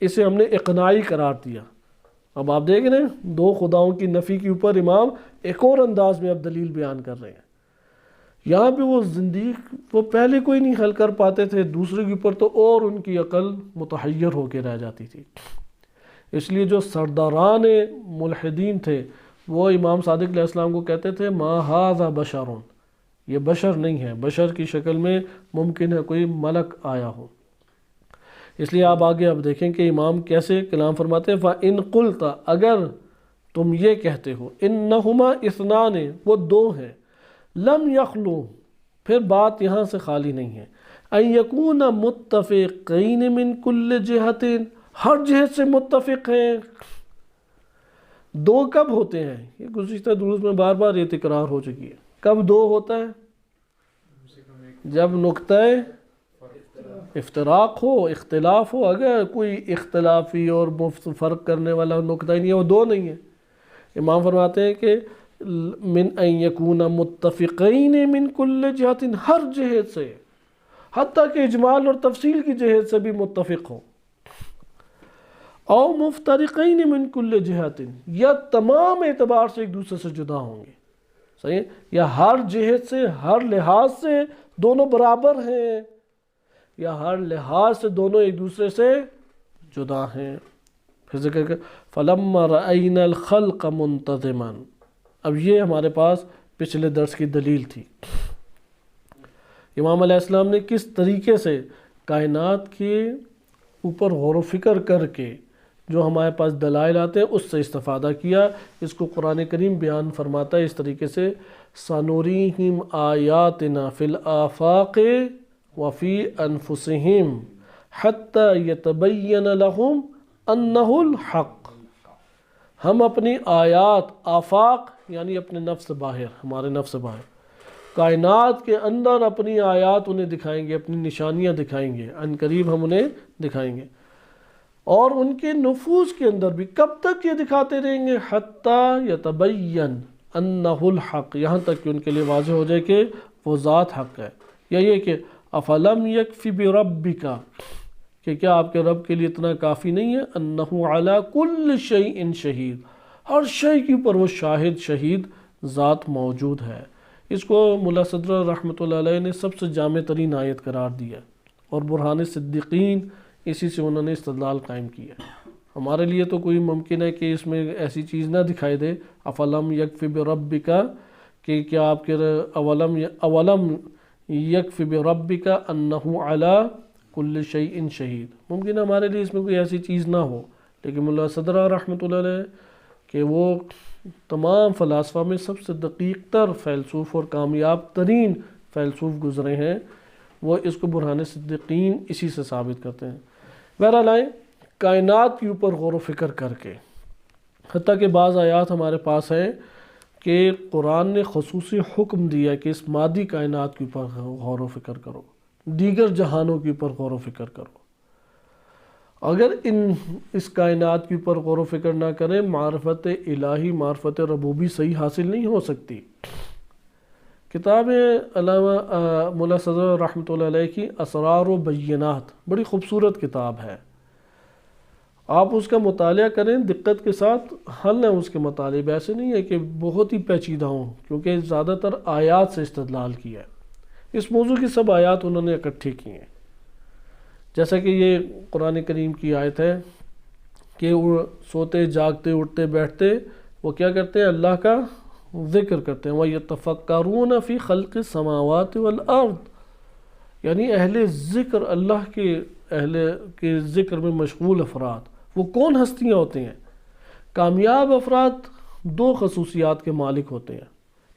اسے ہم نے اقناعی قرار دیا. اب آپ دیکھ رہے ہیں دو خداؤں کی نفی کے اوپر امام ایک اور انداز میں اب دلیل بیان کر رہے ہیں. یہاں پہ وہ زندیق وہ پہلے کوئی نہیں حل کر پاتے تھے، دوسرے کے اوپر تو اور ان کی عقل متحیر ہو کے رہ جاتی تھی. اس لیے جو سرداران ملحدین تھے وہ امام صادق علیہ السلام کو کہتے تھے ما ھذا بشر، یہ بشر نہیں ہے، بشر کی شکل میں ممکن ہے کوئی ملک آیا ہو. اس لیے آپ آگے اب دیکھیں کہ امام کیسے کلام فرماتے ہیں. فَإِن قُلْتَ، اگر تم یہ کہتے ہو إِنَّهُمَا اثنان، وہ دو ہیں، لم یخلو، پھر بات یہاں سے خالی نہیں ہے، ان یکون متفقین من کل جہت، ہر جہت سے متفق ہیں. دو کب ہوتے ہیں؟ یہ گزشتہ دروس میں بار بار یہ تکرار ہو چکی ہے. کب دو ہوتا ہے؟ جب نقطہ افتراق ہو، اختلاف ہو. اگر کوئی اختلافی اور فرق کرنے والا نقطہ ہی نہیں ہے، وہ دو نہیں ہے. امام فرماتے ہیں کہ من ان یکون متفقین من کل جہت، ہر جہت سے، حتیٰ کہ اجمال اور تفصیل کی جہت سے بھی متفق ہو. او مفترقین من کل جہت، یا تمام اعتبار سے ایک دوسرے سے جدا ہوں گے. صحیح ہے؟ یا ہر جہت سے، ہر لحاظ سے دونوں برابر ہیں، یا ہر لحاظ سے دونوں ایک دوسرے سے جدا ہیں. پھر ذکر کہ فَلَمَّا رَأَيْنَا الْخَلْقَ مُنْتَظِمًا، اب یہ ہمارے پاس پچھلے درس کی دلیل تھی. امام علیہ السلام نے کس طریقے سے کائنات کے اوپر غور و فکر کر کے جو ہمارے پاس دلائل آتے ہیں اس سے استفادہ کیا. اس کو قرآن کریم بیان فرماتا ہے اس طریقے سے سَنُرِيهِمْ آيَاتِنَا فِي الْآفَاقِ وَفِي أَنفُسِهِمْ حَتَّى يَتَبَيَّنَ لَهُمْ أَنَّهُ الْحَقُّ. ہم اپنی آیات، آفاق یعنی اپنے نفس باہر، ہمارے نفس باہر، کائنات کے اندر اپنی آیات انہیں دکھائیں گے، اپنی نشانیاں دکھائیں گے، ان قریب ہم انہیں دکھائیں گے۔ اور ان کے نفوس کے اندر بھی کب تک یہ دکھاتے رہیں گے؟ حتی یتبین انہ الحق، یہاں تک کہ ان کے لیے واضح ہو جائے کہ وہ ذات حق ہے۔ یا یہ کہ افلم یکفی بربک، کہ کیا آپ کے رب کے لیے اتنا کافی نہیں ہے؟ انہ علی کل شیء شہید، ہر شے کے اوپر وہ شاہد شہید ذات موجود ہے۔ اس کو ملا صدر رحمۃ اللہ علیہ نے سب سے جامع ترین آیت قرار دیا، اور برہان صدیقین اسی سے انہوں نے استدلال قائم کیا۔ ہمارے لیے تو کوئی ممکن ہے کہ اس میں ایسی چیز نہ دکھائی دے، افلم یکفی بربک، کہ کیا آپ کے اولم یکفی بربک انہ علی کل شیء شہید، ممکن ہے ہمارے لیے اس میں کوئی ایسی چیز نہ ہو، لیکن ملا صدر رحمۃ اللہ علیہ کہ وہ تمام فلاسفہ میں سب سے دقیق تر فیلسوف اور کامیاب ترین فیلسوف گزرے ہیں، وہ اس کو برہان صدیقین اسی سے ثابت کرتے ہیں۔ بہرحال آئیں کائنات کے اوپر غور و فکر کر کے، حتیٰ کہ بعض آیات ہمارے پاس ہیں کہ قرآن نے خصوصی حکم دیا کہ اس مادی کائنات کے اوپر غور و فکر کرو، دیگر جہانوں کے اوپر غور و فکر کرو۔ اگر اس کائنات کے اوپر غور و فکر نہ کریں، معرفت الہی، معرفت ربوبی صحیح حاصل نہیں ہو سکتی۔ کتاب علامہ ملا صدر رحمۃ اللہ علیہ کی اسرار و بینات بڑی خوبصورت کتاب ہے، آپ اس کا مطالعہ کریں دقت کے ساتھ، حل ہے اس کے مطالب، ایسے نہیں ہے کہ بہت ہی پیچیدہ ہوں، کیونکہ زیادہ تر آیات سے استدلال کیا ہے، اس موضوع کی سب آیات انہوں نے اکٹھی کی ہیں۔ جیسا کہ یہ قرآن کریم کی آیت ہے کہ سوتے جاگتے اٹھتے بیٹھتے وہ کیا کرتے ہیں؟ اللہ کا ذکر کرتے ہیں۔ وَيَتَفَكَّرُونَ فِي خَلْقِ السَّمَاوَاتِ وَالْأَرْضِ، یعنی اہل ذکر، اللہ کے ذکر میں مشغول افراد، وہ کون ہستیاں ہوتے ہیں؟ کامیاب افراد دو خصوصیات کے مالک ہوتے ہیں،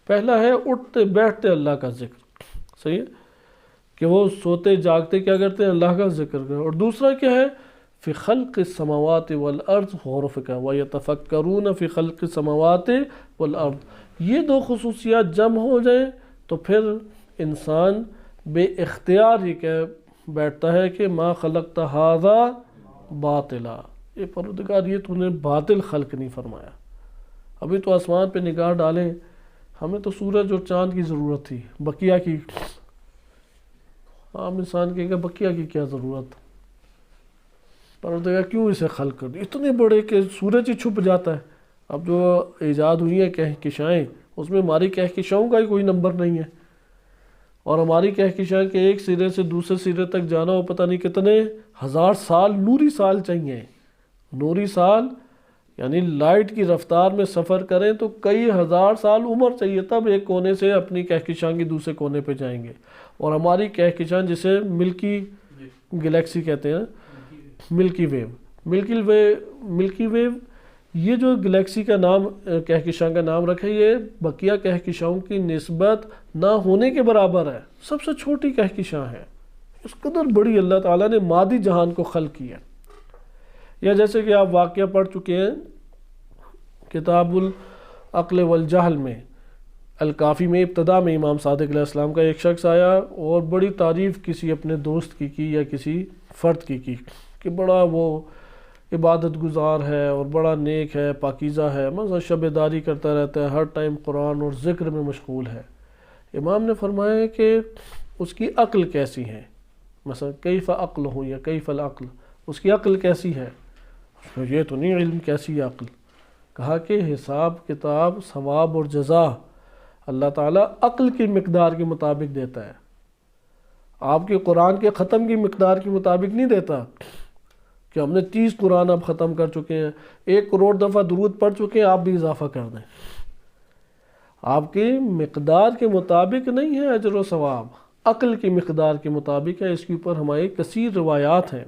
پہلا ہے اٹھتے بیٹھتے اللہ کا ذکر، صحیح ہے کہ وہ سوتے جاگتے کیا کرتے ہیں؟ اللہ کا ذکر کرتے ہیں، اور دوسرا کیا ہے؟ فی خلق السماوات والارض، غور و فکر، وَيَتَفَكَّرُونَ فی خلق السماوات والارض، یہ دو خصوصیات جمع ہو جائیں تو پھر انسان بے اختیار یہ کہہ بیٹھتا ہے کہ ما خلقت ھذا باطلا، یہ پروردگار یہ تو نے باطل خلق نہیں فرمایا، ابھی تو آسمان پہ نگاہ ڈالیں، ہمیں تو سورج اور چاند کی ضرورت تھی، بقیہ کی، عام انسان کہے گا بقیہ کی کیا ضرورت، پروردگار کیوں اسے خلق کر دی، اتنے بڑے کہ سورج ہی چھپ جاتا ہے۔ اب جو ایجاد ہوئی ہیں کہکشائیں، اس میں ہماری کہکشاؤں کا ہی کوئی نمبر نہیں ہے، اور ہماری کہکشاں کے ایک سرے سے دوسرے سرے تک جانا ہو پتہ نہیں کتنے ہزار سال، نوری سال چاہیے، نوری سال یعنی لائٹ کی رفتار میں سفر کریں تو کئی ہزار سال عمر چاہیے، تب ایک کونے سے اپنی کہکشاں کے دوسرے کونے پہ جائیں گے۔ اور ہماری کہکشاں جسے ملکی گلیکسی کہتے ہیں، ملکی ویو، یہ جو گلیکسی کا نام کہکشاں کا نام رکھے، یہ بقیہ کہکشاؤں کی نسبت نہ ہونے کے برابر ہے، سب سے چھوٹی کہکشاں ہے، اس قدر بڑی اللہ تعالیٰ نے مادی جہان کو خلق کیا۔ یا جیسے کہ آپ واقعہ پڑھ چکے ہیں کتاب العقل والجہل میں، الکافی میں ابتدا میں امام صادق علیہ السلام کا ایک شخص آیا اور بڑی تعریف کسی اپنے دوست کی یا کسی فرد کی کہ بڑا وہ عبادت گزار ہے اور بڑا نیک ہے، پاکیزہ ہے، مثلا شب داری کرتا رہتا ہے، ہر ٹائم قرآن اور ذکر میں مشغول ہے۔ امام نے فرمایا کہ اس کی عقل کیسی ہے، مثلا کیف عقل ہو یا کیف العقل، اس کی عقل کیسی ہے، یہ تو نہیں علم کیسی ہے عقل، کہا کہ حساب کتاب ثواب اور جزا اللہ تعالیٰ عقل کی مقدار کے مطابق دیتا ہے، آپ کے قرآن کے ختم کی مقدار کے مطابق نہیں دیتا کہ ہم نے 30 قرآن اب ختم کر چکے ہیں، 1 کروڑ دفعہ درود پڑھ چکے ہیں، آپ بھی اضافہ کر دیں، آپ کی مقدار کے مطابق نہیں ہے اجر و ثواب، عقل کی مقدار کے مطابق ہے۔ اس کے اوپر ہماری کثیر روایات ہیں۔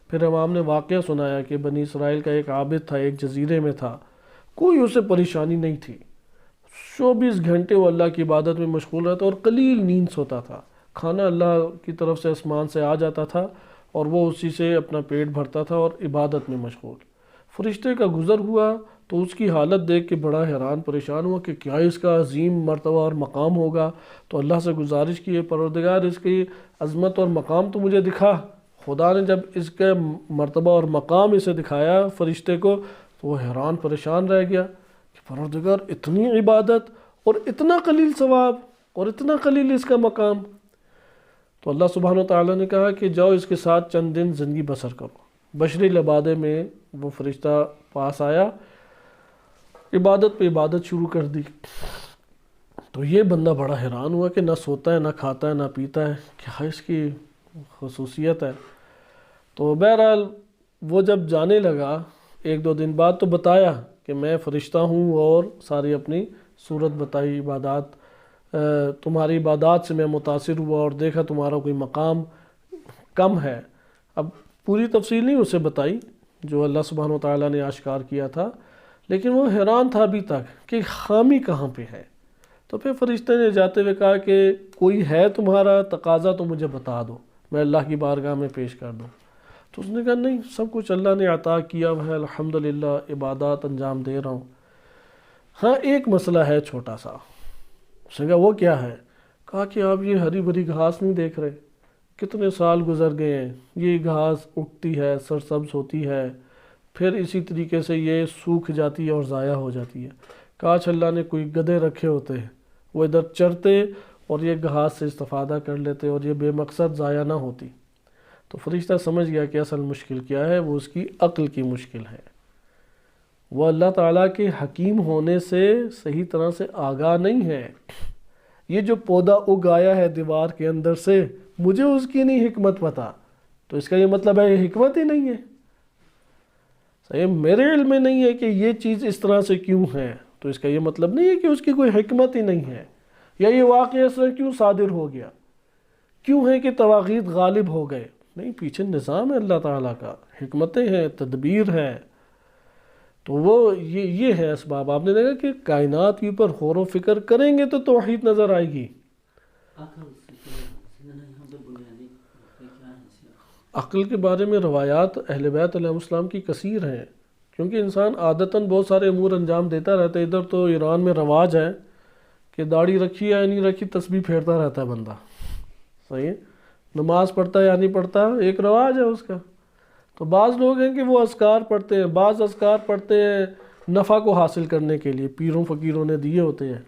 پھر امام نے واقعہ سنایا کہ بنی اسرائیل کا ایک عابد تھا، ایک جزیرے میں تھا، کوئی اسے پریشانی نہیں تھی، 24 گھنٹے وہ اللہ کی عبادت میں مشغول رہتا اور قلیل نیند سوتا تھا، کھانا اللہ کی طرف سے آسمان سے آ جاتا تھا اور وہ اسی سے اپنا پیٹ بھرتا تھا اور عبادت میں مشغول۔ فرشتے کا گزر ہوا تو اس کی حالت دیکھ کے بڑا حیران پریشان ہوا کہ کیا اس کا عظیم مرتبہ اور مقام ہوگا. تو اللہ سے گزارش کی پروردگار اس کی عظمت اور مقام تو مجھے دکھا. خدا نے جب اس کے مرتبہ اور مقام اسے دکھایا فرشتے کو تو وہ حیران پریشان رہ گیا کہ پروردگار اتنی عبادت اور اتنا قلیل ثواب اور اتنا قلیل اس کا مقام. تو اللہ سبحانہ وتعالی نے کہا کہ جاؤ اس کے ساتھ چند دن زندگی بسر کرو. بشری لبادے میں وہ فرشتہ پاس آیا، عبادت پہ عبادت شروع کر دی. تو یہ بندہ بڑا حیران ہوا کہ نہ سوتا ہے، نہ کھاتا ہے، نہ پیتا ہے، کیا اس کی خصوصیت ہے. تو بہرحال وہ جب جانے لگا 1-2 دن بعد تو بتایا کہ میں فرشتہ ہوں، اور ساری اپنی صورت بتائی، عبادات، تمہاری عبادات سے میں متاثر ہوا اور دیکھا تمہارا کوئی مقام کم ہے. اب پوری تفصیل نہیں اسے بتائی جو اللہ سبحانہ وتعالیٰ نے آشکار کیا تھا، لیکن وہ حیران تھا ابھی تک کہ خامی کہاں پہ ہے. تو پھر فرشتے نے جاتے ہوئے کہا کہ کوئی ہے تمہارا تقاضا تو مجھے بتا دو، میں اللہ کی بارگاہ میں پیش کر دوں. تو اس نے کہا نہیں، سب کچھ اللہ نے عطا کیا ہے، الحمدللہ عبادات انجام دے رہا ہوں. ہاں ایک مسئلہ ہے چھوٹا سا. اس نے کہا وہ کیا ہے؟ کہا کہ آپ یہ ہری بھری گھاس نہیں دیکھ رہے، کتنے سال گزر گئے ہیں، یہ گھاس اگتی ہے، سرسبز ہوتی ہے، پھر اسی طریقے سے یہ سوکھ جاتی ہے اور ضائع ہو جاتی ہے. کاش اللہ نے کوئی گدھے رکھے ہوتے ہیں، وہ ادھر چرتے اور یہ گھاس سے استفادہ کر لیتے اور یہ بے مقصد ضائع نہ ہوتی. تو فرشتہ سمجھ گیا کہ اصل مشکل کیا ہے، وہ اس کی عقل کی مشکل ہے. وہ اللہ تعالیٰ کے حکیم ہونے سے صحیح طرح سے آگاہ نہیں ہے. یہ جو پودا اگ آیا ہے دیوار کے اندر سے، مجھے اس کی نہیں حکمت پتہ، تو اس کا یہ مطلب ہے یہ حکمت ہی نہیں ہے. صحیح میرے علم میں نہیں ہے کہ یہ چیز اس طرح سے کیوں ہے، تو اس کا یہ مطلب نہیں ہے کہ اس کی کوئی حکمت ہی نہیں ہے، یا یہ واقعہ اس طرح کیوں صادر ہو گیا، کیوں ہے کہ طواغیت غالب ہو گئے. نہیں، پیچھے نظام ہے اللہ تعالیٰ کا، حکمتیں ہیں، تدبیر ہے. تو وہ یہ ہے اسباب. آپ نے دیکھا کہ کائنات کے اوپر غور و فکر کریں گے تو توحید نظر آئے گی. عقل کے بارے میں روایات اہل بیت علیہ السلام کی کثیر ہیں، کیونکہ انسان عادتاً بہت سارے امور انجام دیتا رہتا ہے. ادھر تو ایران میں رواج ہے کہ داڑھی رکھی یا نہیں رکھی تسبیح پھیرتا رہتا ہے بندہ. صحیح ہے، نماز پڑھتا ہے یا نہیں پڑھتا ایک رواج ہے اس کا. تو بعض لوگ ہیں کہ وہ اذکار پڑھتے ہیں، بعض اذکار پڑھتے ہیں نفع کو حاصل کرنے کے لیے، پیروں فقیروں نے دیے ہوتے ہیں.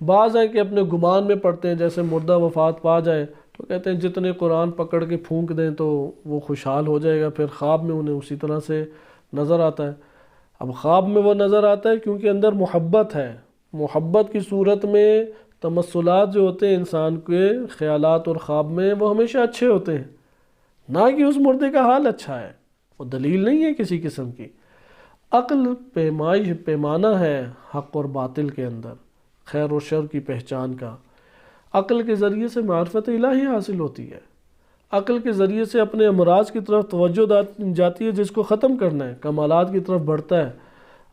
بعض ہیں کہ اپنے گمان میں پڑھتے ہیں، جیسے مردہ وفات پا جائے تو کہتے ہیں جتنے قرآن پکڑ کے پھونک دیں تو وہ خوشحال ہو جائے گا، پھر خواب میں انہیں اسی طرح سے نظر آتا ہے. اب خواب میں وہ نظر آتا ہے کیونکہ اندر محبت ہے. محبت کی صورت میں تمثلات جو ہوتے ہیں انسان کے خیالات اور خواب میں، وہ ہمیشہ اچھے ہوتے ہیں، نہ کہ اس مردے کا حال اچھا ہے. وہ دلیل نہیں ہے کسی قسم کی. عقل پیمانہ ہے حق اور باطل کے اندر، خیر و شر کی پہچان کا. عقل کے ذریعے سے معرفت الہی حاصل ہوتی ہے. عقل کے ذریعے سے اپنے امراض کی طرف توجہ جاتی ہے، جس کو ختم کرنا ہے، کمالات کی طرف بڑھتا ہے.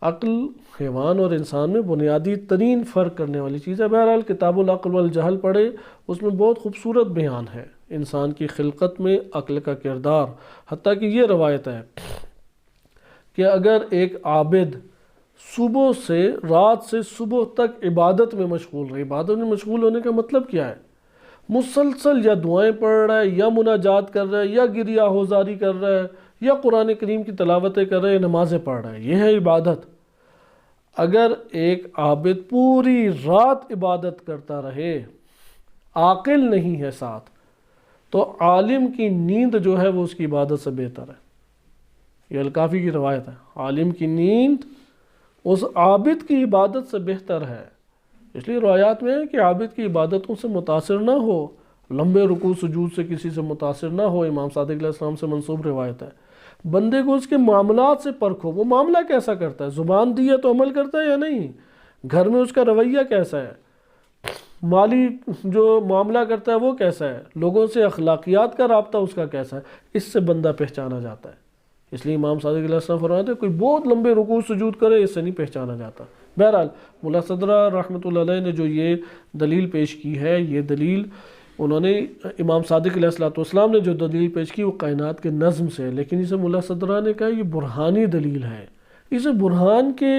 عقل حیوان اور انسان میں بنیادی ترین فرق کرنے والی چیز ہے. بہرحال کتاب العقل والجہل پڑھے، اس میں بہت خوبصورت بیان ہے انسان کی خلقت میں عقل کا کردار. حتیٰ کہ یہ روایت ہے کہ اگر ایک عابد صبح سے رات سے صبح تک عبادت میں مشغول رہے، عبادت میں مشغول ہونے کا مطلب کیا ہے؟ مسلسل یا دعائیں پڑھ رہا ہے، یا مناجات کر رہا ہے، یا گریہ ہوزاری کر رہا ہے، یا قرآن کریم کی تلاوتیں کر رہا ہے، یا نمازیں پڑھ رہا ہے. یہ ہے عبادت. اگر ایک عابد پوری رات عبادت کرتا رہے، عاقل نہیں ہے ساتھ، تو عالم کی نیند جو ہے وہ اس کی عبادت سے بہتر ہے. یہ الکافی کی روایت ہے. عالم کی نیند اس عابد کی عبادت سے بہتر ہے. اس لیے روایات میں ہے کہ عابد کی عبادتوں سے متاثر نہ ہو، لمبے رکوع سجود سے کسی سے متاثر نہ ہو. امام صادق علیہ السلام سے منسوب روایت ہے. بندے کو اس کے معاملات سے پرکھو، وہ معاملہ کیسا کرتا ہے، زبان دی ہے تو عمل کرتا ہے یا نہیں، گھر میں اس کا رویہ کیسا ہے، مالی جو معاملہ کرتا ہے وہ کیسا ہے، لوگوں سے اخلاقیات کا رابطہ اس کا کیسا ہے. اس سے بندہ پہچانا جاتا ہے. اس لیے امام صادق علیہ السلام فرماتے ہیں کوئی بہت لمبے رکوع سجود کرے، اس سے نہیں پہچانا جاتا. بہرحال ملا صدرہ رحمۃ اللہ علیہ نے جو یہ دلیل پیش کی ہے، یہ دلیل انہوں نے امام صادق علیہ الصلوۃ والسلام نے جو دلیل پیش کی وہ کائنات کے نظم سے ہے، لیکن اسے ملا صدرہ نے کہا یہ برہانی دلیل ہے، اسے برہان کے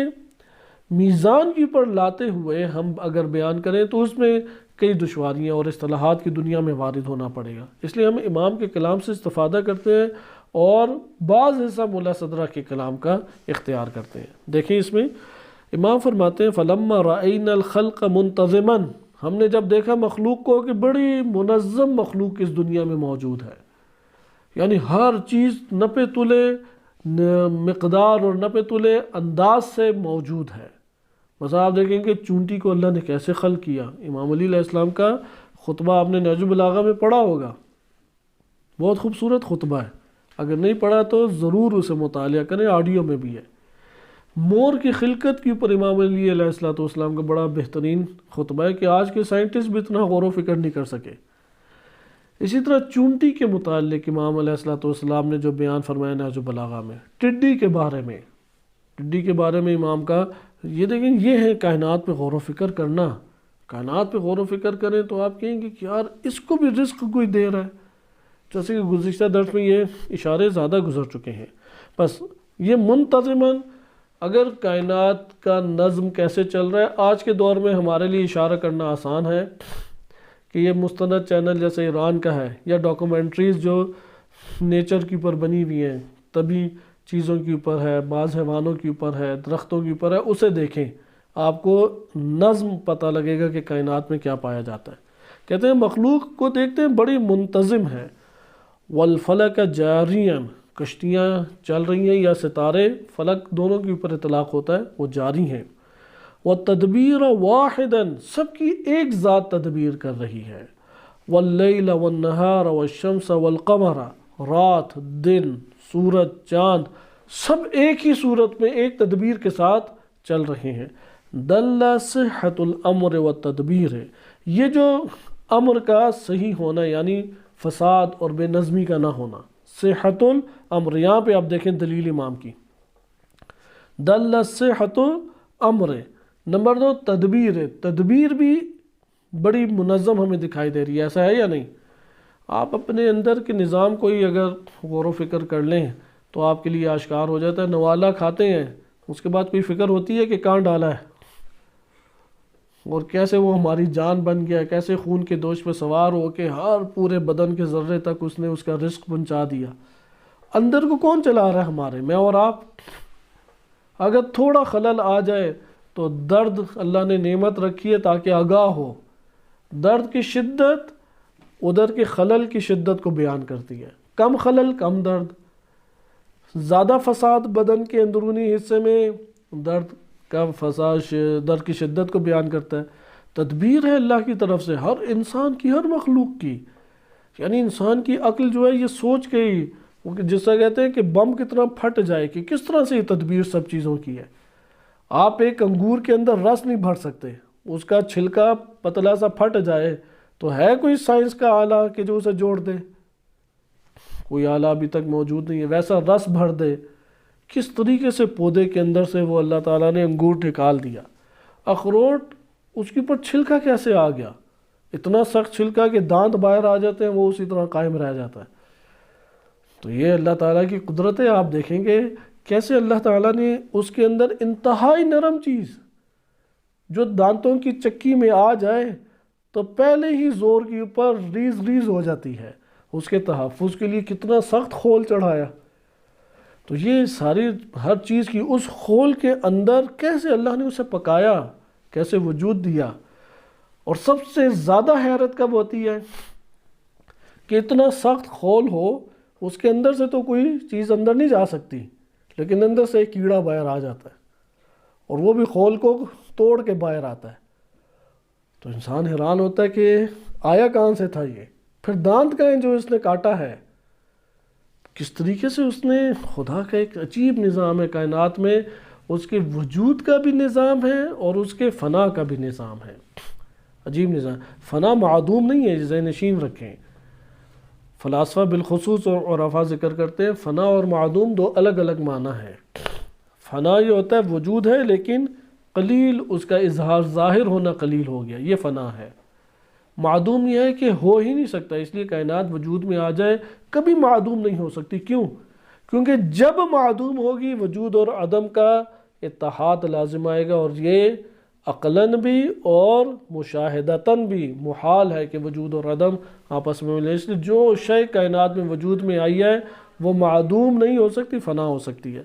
میزان کے اوپر لاتے ہوئے ہم اگر بیان کریں تو اس میں کئی دشواریاں اور اصطلاحات کی دنیا میں وارد ہونا پڑے گا، اس لیے ہم امام کے کلام سے استفادہ کرتے ہیں اور بعض حصہ ملا صدرہ کے کلام کا اختیار کرتے ہیں۔ دیکھیں اس میں امام فرماتے ہیں فَلَمَّا رَأَيْنَا الْخَلْقَ مُنْتَظِمًا، ہم نے جب دیکھا مخلوق کو کہ بڑی منظم مخلوق اس دنیا میں موجود ہے، یعنی ہر چیز نپے تلے مقدار اور نپے تلے انداز سے موجود ہے۔ بس آپ دیکھیں کہ چونٹی کو اللہ نے کیسے خلق کیا۔ امام علی علیہ السلام کا خطبہ آپ نے نہج البلاغہ میں پڑھا ہوگا، بہت خوبصورت خطبہ ہے، اگر نہیں پڑھا تو ضرور اسے مطالعہ کریں، آڈیو میں بھی ہے۔ مور کی خلقت کے اوپر امام علی علیہ السلام کا بڑا بہترین خطبہ ہے کہ آج کے سائنٹسٹ بھی اتنا غور و فکر نہیں کر سکے۔ اسی طرح چونٹی کے متعلق امام علیہ السلام نے جو بیان فرمایا نہج البلاغہ میں، ٹڈی کے بارے میں امام کا یہ دیکھیں، یہ ہے کائنات پہ غور و فکر کرنا۔ کائنات پہ غور و فکر کریں تو آپ کہیں گے کہ یار اس کو بھی رزق کوئی دے رہا ہے، جیسے کہ گزشتہ درس میں یہ اشارے زیادہ گزر چکے ہیں۔ بس یہ منتظماً اگر کائنات کا نظم کیسے چل رہا ہے، آج کے دور میں ہمارے لیے اشارہ کرنا آسان ہے کہ یہ مستند چینل جیسے ایران کا ہے یا ڈاکومنٹریز جو نیچر کے اوپر بنی ہوئی ہیں، طبی چیزوں کے اوپر ہے، بعض حیوانوں کے اوپر ہے، درختوں کے اوپر ہے، اسے دیکھیں، آپ کو نظم پتہ لگے گا کہ کائنات میں کیا پایا جاتا ہے۔ کہتے ہیں مخلوق کو دیکھتے ہیں بڑی منتظم ہے، والفلک جاریاً، کشتیاں چل رہی ہیں یا ستارے، فلک دونوں کے اوپر اطلاق ہوتا ہے، وہ جاری ہیں۔ والتدبیر واحداً، سب کی ایک ذات تدبیر کر رہی ہے۔ واللیل والنہار والشمس والقمر، رات دن سورج چاند سب ایک ہی صورت میں ایک تدبیر کے ساتھ چل رہے ہیں۔ دل صحت الامر والتدبیر ہے، یہ جو امر کا صحیح ہونا یعنی فساد اور بے نظمی کا نہ ہونا، صحت الامر، یہاں پہ آپ دیکھیں دلیل امام کی، دل صحت الامر۔ نمبر 2 تدبیر ہے، تدبیر بھی بڑی منظم ہمیں دکھائی دے رہی ہے، ایسا ہے یا نہیں؟ آپ اپنے اندر کے نظام کو ہی اگر غور و فکر کر لیں تو آپ کے لیے آشکار ہو جاتا ہے۔ نوالا کھاتے ہیں، اس کے بعد کوئی فکر ہوتی ہے کہ کہاں ڈالا ہے اور کیسے وہ ہماری جان بن گیا، کیسے خون کے دوش پہ سوار ہو کے ہر پورے بدن کے ذرے تک اس نے اس کا رزق پہنچا دیا۔ اندر کو کون چلا رہا ہے ہمارے، میں اور آپ؟ اگر تھوڑا خلل آ جائے تو درد اللہ نے نعمت رکھی ہے تاکہ آگاہ ہو، درد کی شدت ادھر کے خلل کی شدت کو بیان کرتی ہے، کم خلل کم درد، زیادہ فساد بدن کے اندرونی حصے میں درد کا فساد درد کی شدت کو بیان کرتا ہے۔ تدبیر ہے اللہ کی طرف سے ہر انسان کی، ہر مخلوق کی، یعنی انسان کی عقل جو ہے یہ سوچ کے ہی، جس طرح کہتے ہیں کہ بم کتنا پھٹ جائے کہ کس طرح سے یہ تدبیر سب چیزوں کی ہے۔ آپ ایک انگور کے اندر رس نہیں بھر سکتے، اس کا چھلکا پتلا سا پھٹ جائے تو ہے کوئی سائنس کا آلہ کہ جو اسے جوڑ دے؟ کوئی آلہ ابھی تک موجود نہیں ہے۔ ویسا رس بھر دے، کس طریقے سے پودے کے اندر سے وہ اللہ تعالیٰ نے انگور نکال دیا۔ اخروٹ، اس کے اوپر چھلکا کیسے آ گیا؟ اتنا سخت چھلکا کہ دانت باہر آ جاتے ہیں، وہ اسی طرح قائم رہ جاتا ہے۔ تو یہ اللہ تعالیٰ کی قدرت ہے۔ آپ دیکھیں گے کیسے اللہ تعالیٰ نے اس کے اندر انتہائی نرم چیز جو دانتوں کی چکی میں آ جائے تو پہلے ہی زور کے اوپر ریز ریز ہو جاتی ہے، اس کے تحفظ کے لیے کتنا سخت خول چڑھایا۔ تو یہ ساری ہر چیز کی اس خول کے اندر کیسے اللہ نے اسے پکایا، کیسے وجود دیا۔ اور سب سے زیادہ حیرت کب ہوتی ہے کہ اتنا سخت خول ہو، اس کے اندر سے تو کوئی چیز اندر نہیں جا سکتی، لیکن اندر سے ایک کیڑا باہر آ جاتا ہے اور وہ بھی خول کو توڑ کے باہر آتا ہے۔ تو انسان حیران ہوتا ہے کہ آیا کہاں سے تھا یہ؟ پھر دانت کہیں جو اس نے کاٹا ہے، کس طریقے سے اس نے، خدا کا ایک عجیب نظام ہے کائنات میں، اس کے وجود کا بھی نظام ہے اور اس کے فنا کا بھی نظام ہے، عجیب نظام۔ فنا معدوم نہیں ہے، ذہن نشین رکھیں۔ فلاسفہ بالخصوص اور عرفا ذکر کرتے ہیں فنا اور معدوم دو الگ الگ معنی ہیں۔ فنا یہ ہوتا ہے وجود ہے لیکن قلیل، اس کا اظہار ظاہر ہونا قلیل ہو گیا، یہ فنا ہے۔ معدوم یہ ہے کہ ہو ہی نہیں سکتا، اس لیے کائنات وجود میں آ جائے کبھی معدوم نہیں ہو سکتی. کیوں؟ کیونکہ جب معدوم ہوگی وجود اور عدم کا اتحاد لازم آئے گا، اور یہ عقلاً بھی اور مشاہدتاً بھی محال ہے کہ وجود اور عدم آپس میں ملے. اس لیے جو شے کائنات میں وجود میں آئی ہے وہ معدوم نہیں ہو سکتی، فنا ہو سکتی ہے.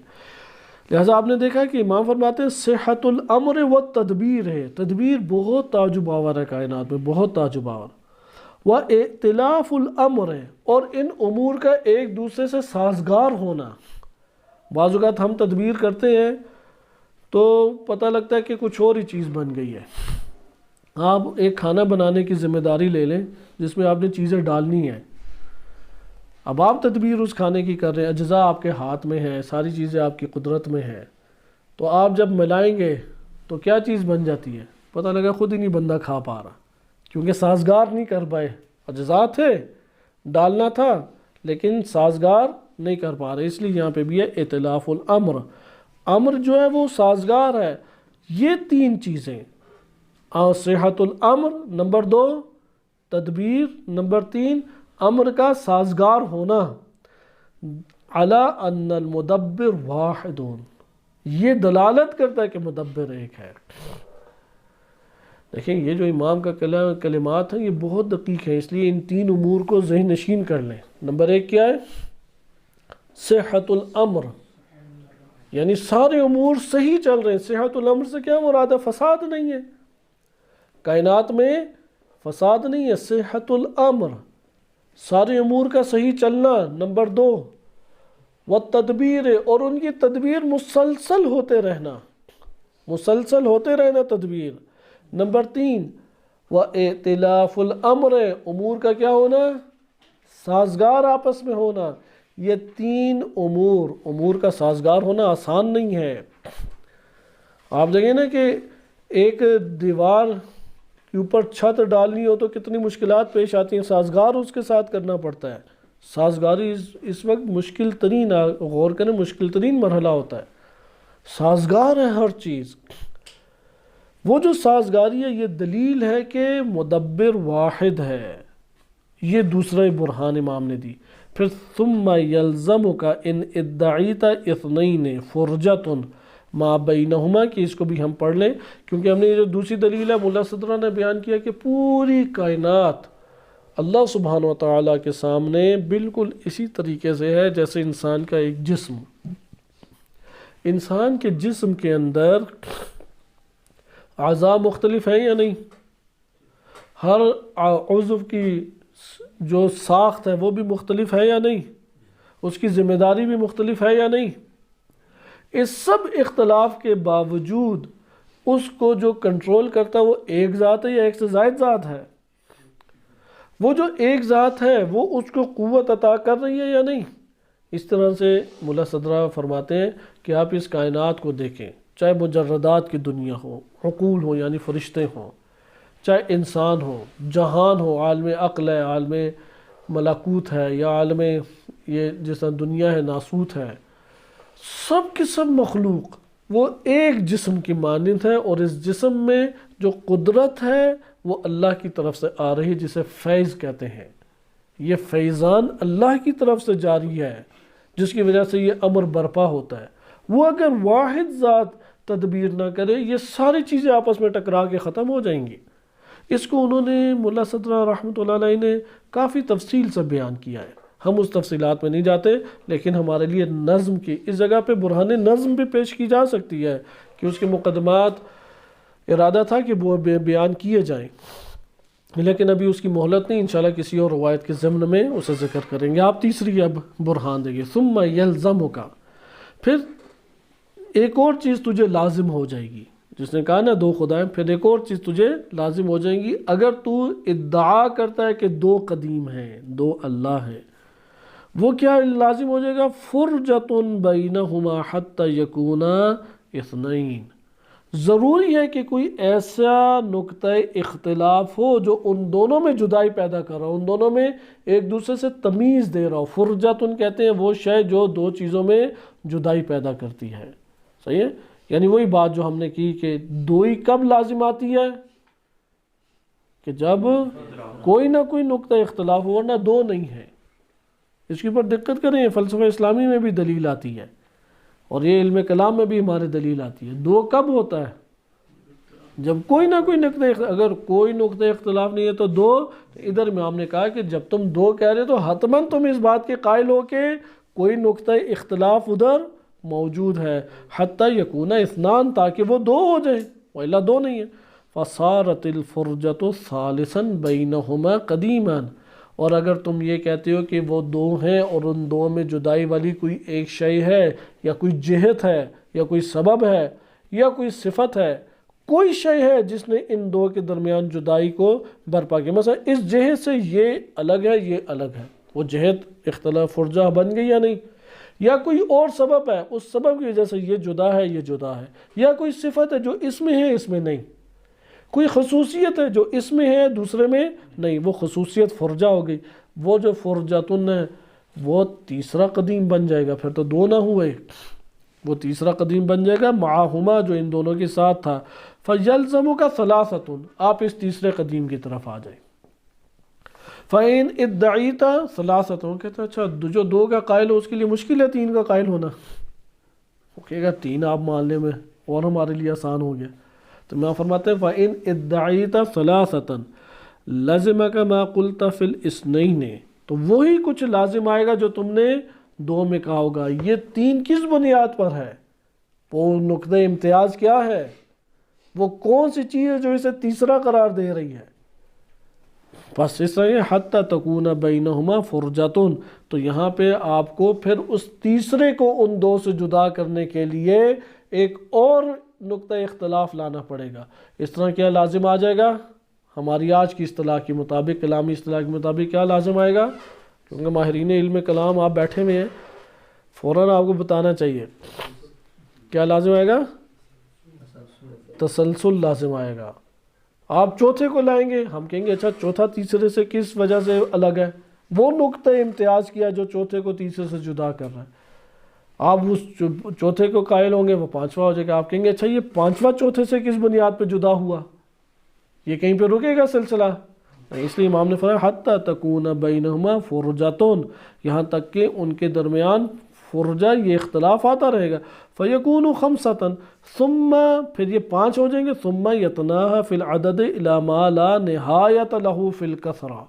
لہٰذا آپ نے دیکھا کہ امام فرماتے ہیں صحت الامر و تدبیر ہے، تدبیر بہت تعجب آور ہے کائنات میں، بہت تعجب آور. وہ ائتلاف الامر ہے، اور ان امور کا ایک دوسرے سے سازگار ہونا. بعض اوقات ہم تدبیر کرتے ہیں تو پتہ لگتا ہے کہ کچھ اور ہی چیز بن گئی ہے. آپ ایک کھانا بنانے کی ذمہ داری لے لیں جس میں آپ نے چیزیں ڈالنی ہیں. اب آپ تدبیر اس کھانے کی کر رہے ہیں، اجزاء آپ کے ہاتھ میں ہیں، ساری چیزیں آپ کی قدرت میں ہیں، تو آپ جب ملائیں گے تو کیا چیز بن جاتی ہے؟ پتہ لگا خود ہی نہیں بندہ کھا پا رہا، کیونکہ سازگار نہیں کر پائے. اجزاء تھے، ڈالنا تھا، لیکن سازگار نہیں کر پا رہے. اس لیے یہاں پہ بھی ہے ائتلاف الامر. امر جو ہے وہ سازگار ہے. یہ تین چیزیں، صحت الامر نمبر 2، تدبیر نمبر 3، امر کا سازگار ہونا. علی ان المدبر واحد، یہ دلالت کرتا ہے کہ مدبر ایک ہے. دیکھیں یہ جو امام کا کلمات ہیں یہ بہت دقیق ہیں، اس لیے ان تین امور کو ذہن نشین کر لیں. نمبر 1 کیا ہے؟ صحت الامر، یعنی سارے امور صحیح چل رہے ہیں. صحت الامر سے کیا مراد ہے؟ فساد نہیں ہے کائنات میں، فساد نہیں ہے. صحت الامر، سارے امور کا صحیح چلنا. نمبر 2 والتدبیر، اور ان کی تدبیر مسلسل ہوتے رہنا، مسلسل ہوتے رہنا تدبیر. نمبر 3 وائتلاف الامر، امور کا کیا ہونا؟ سازگار آپس میں ہونا. یہ تین امور کا سازگار ہونا آسان نہیں ہے. آپ دیکھیں نا کہ ایک دیوار کے اوپر چھت ڈالنی ہو تو کتنی مشکلات پیش آتی ہیں، سازگار اس کے ساتھ کرنا پڑتا ہے. سازگاری اس وقت مشکل ترین، غور کریں، مشکل ترین مرحلہ ہوتا ہے. سازگار ہے ہر چیز. وہ جو سازگاری ہے یہ دلیل ہے کہ مدبر واحد ہے. یہ دوسرا برہان امام نے دی. پھر ثم یلزمک ان ادعیت اثنین فرجۃ ما بینہما، کہ اس کو بھی ہم پڑھ لیں کیونکہ ہم نے یہ جو دوسری دلیل ہے ملا صدرہ نے بیان کیا کہ پوری کائنات اللہ سبحانہ و تعالیٰ کے سامنے بالکل اسی طریقے سے ہے جیسے انسان کا ایک جسم. انسان کے جسم کے اندر اعضاء مختلف ہیں یا نہیں؟ ہر عضو کی جو ساخت ہے وہ بھی مختلف ہے یا نہیں؟ اس کی ذمہ داری بھی مختلف ہے یا نہیں؟ اس سب اختلاف کے باوجود اس کو جو کنٹرول کرتا ہے وہ ایک ذات ہے یا ایک سے زائد ذات ہے؟ وہ جو ایک ذات ہے وہ اس کو قوت عطا کر رہی ہے یا نہیں؟ اس طرح سے ملا صدرہ فرماتے ہیں کہ آپ اس کائنات کو دیکھیں، چاہے مجردات کی دنیا ہو، عقول ہو یعنی فرشتے ہوں، چاہے انسان ہو، جہان ہو، عالم عقل ہے، عالم ملکوت ہے، یا عالم یہ جس طرح دنیا ہے ناسوت ہے، سب کی سب مخلوق وہ ایک جسم کی مانند ہے. اور اس جسم میں جو قدرت ہے وہ اللہ کی طرف سے آ رہی ہے جسے فیض کہتے ہیں. یہ فیضان اللہ کی طرف سے جاری ہے جس کی وجہ سے یہ امر برپا ہوتا ہے. وہ اگر واحد ذات تدبیر نہ کرے یہ ساری چیزیں آپس میں ٹکرا کے ختم ہو جائیں گی. اس کو انہوں نے ملا صدرہ رحمۃ اللہ علیہ نے کافی تفصیل سے بیان کیا ہے. ہم اس تفصیلات میں نہیں جاتے، لیکن ہمارے لیے نظم کی اس جگہ پہ برہان نظم بھی پیش کی جا سکتی ہے کہ اس کے مقدمات ارادہ تھا کہ وہ بیان کیے جائیں، لیکن ابھی اس کی مہلت نہیں، انشاءاللہ کسی اور روایت کے ضمن میں اسے ذکر کریں گے. آپ تیسری اب برہان دیں گے. ثم یلزمک، پھر ایک اور چیز تجھے لازم ہو جائے گی. جس نے کہا نا دو خدائیں، پھر ایک اور چیز تجھے لازم ہو جائیں گی اگر تو ادعا کرتا ہے کہ دو قدیم ہیں، دو اللہ ہیں. وہ کیا لازم ہو جائے گا؟ فرجۃ بینہما حتی یکونا اثنین. ضروری ہے کہ کوئی ایسا نقطہ اختلاف ہو جو ان دونوں میں جدائی پیدا کر رہا ہو، ان دونوں میں ایک دوسرے سے تمیز دے رہا ہو. فرجۃ کہتے ہیں وہ شے جو دو چیزوں میں جدائی پیدا کرتی ہے. صحیح ہے؟ یعنی وہی بات جو ہم نے کی کہ دوئی کب لازم آتی ہے؟ کہ جب کوئی نہ کوئی نقطہ اختلاف ہو، ورنہ دو نہیں ہے۔ اس کے اوپر دقت کریں، فلسفہ اسلامی میں بھی دلیل آتی ہے اور یہ علم کلام میں بھی ہمارے دلیل آتی ہے۔ دو کب ہوتا ہے؟ جب کوئی نہ کوئی نقطہ، اگر کوئی نقطہ اختلاف نہیں ہے تو دو۔ ادھر امام نے کہا کہ جب تم دو کہہ رہے تو حتماً تم اس بات کے قائل ہو کہ کوئی نقطہ اختلاف ادھر موجود ہے، حتی یکون اثنان، تاکہ وہ دو ہو جائیں، وإلا دو نہیں ہے۔ فصارت الفرجۃ ثالثا بینہما قدیما، اور اگر تم یہ کہتے ہو کہ وہ دو ہیں اور ان دو میں جدائی والی کوئی ایک شے ہے یا کوئی جہت ہے یا کوئی سبب ہے یا کوئی صفت ہے، کوئی شے ہے جس نے ان دو کے درمیان جدائی کو برپا کیا، مثلا اس جہت سے یہ الگ ہے یہ الگ ہے، وہ جہت اختلاف فرجہ بن گئی یا نہیں، یا کوئی اور سبب ہے، اس سبب کی وجہ سے یہ جدا ہے یہ جدا ہے، یا کوئی صفت ہے جو اس میں ہے اس میں نہیں، کوئی خصوصیت ہے جو اس میں ہے دوسرے میں نہیں، وہ خصوصیت فرجہ ہو گئی۔ وہ جو فرجتن ہے وہ تیسرا قدیم بن جائے گا، پھر تو دو نہ ہوئے، وہ تیسرا قدیم بن جائے گا معاہما، جو ان دونوں کے ساتھ تھا۔ فَيَلْزَمُكَ ثَلَاثَةٌ، آپ اس تیسرے قدیم کی طرف آ جائیں۔ فَإِنْ اِدَّعِيتَ ثَلَاثَةٌ، کہتا ہے اچھا جو دو کا قائل ہو اس کے لیے مشکل ہے تین کا قائل ہونا، وہ کہے گا تین آپ ماننے میں اور ہمارے لیے آسان ہو گیا۔ تو میں فرماتے ہیں فَإِنْ اِدَّعِيتَ ثَلَاثَةً لَزِمَكَ مَا قُلْتَ فِي الْإِثْنَيْنِ، تو وہی کچھ لازم آئے گا جو تم نے دو میں کہا ہوگا۔ یہ تین کس بنیاد پر ہے؟ وہ نقطہ امتیاز کیا ہے؟ وہ کون سی چیز ہے جو اسے تیسرا قرار دے رہی ہے؟ بس اس طرح حتی تکون بینہما فرجتن، تو یہاں پہ آپ کو پھر اس تیسرے کو ان دو سے جدا کرنے کے لیے ایک اور نقطہ اختلاف لانا پڑے گا۔ اس طرح کیا لازم آ جائے گا؟ ہماری آج کی اصطلاح کے مطابق، کلامی اصطلاح کے مطابق کیا لازم آئے گا؟ کیونکہ ماہرین علم کلام آپ بیٹھے ہوئے ہیں، فوراً آپ کو بتانا چاہیے کیا لازم آئے گا؟ تسلسل لازم آئے گا۔ آپ چوتھے کو لائیں گے، ہم کہیں گے اچھا چوتھا تیسرے سے کس وجہ سے الگ ہے؟ وہ نقطہ امتیاز کیا جو چوتھے کو تیسرے سے جدا کر رہا ہے۔ آپ اس چوتھے کو قائل ہوں گے، وہ پانچواں ہو جائے گا، آپ کہیں گے اچھا یہ پانچواں چوتھے سے کس بنیاد پہ جدا ہوا؟ یہ کہیں پہ رکے گا سلسلہ؟ اس لیے امام نے فرمایا حتی تکون بینہما فرجتن، یہاں تک کہ ان کے درمیان فرجہ، یہ اختلاف آتا رہے گا۔ فیکون خمسۃ، ثم پھر یہ پانچ ہو جائیں گے، ثم یتناہا فی العدد الی ما لا نہایت لہ فی الکثرہ۔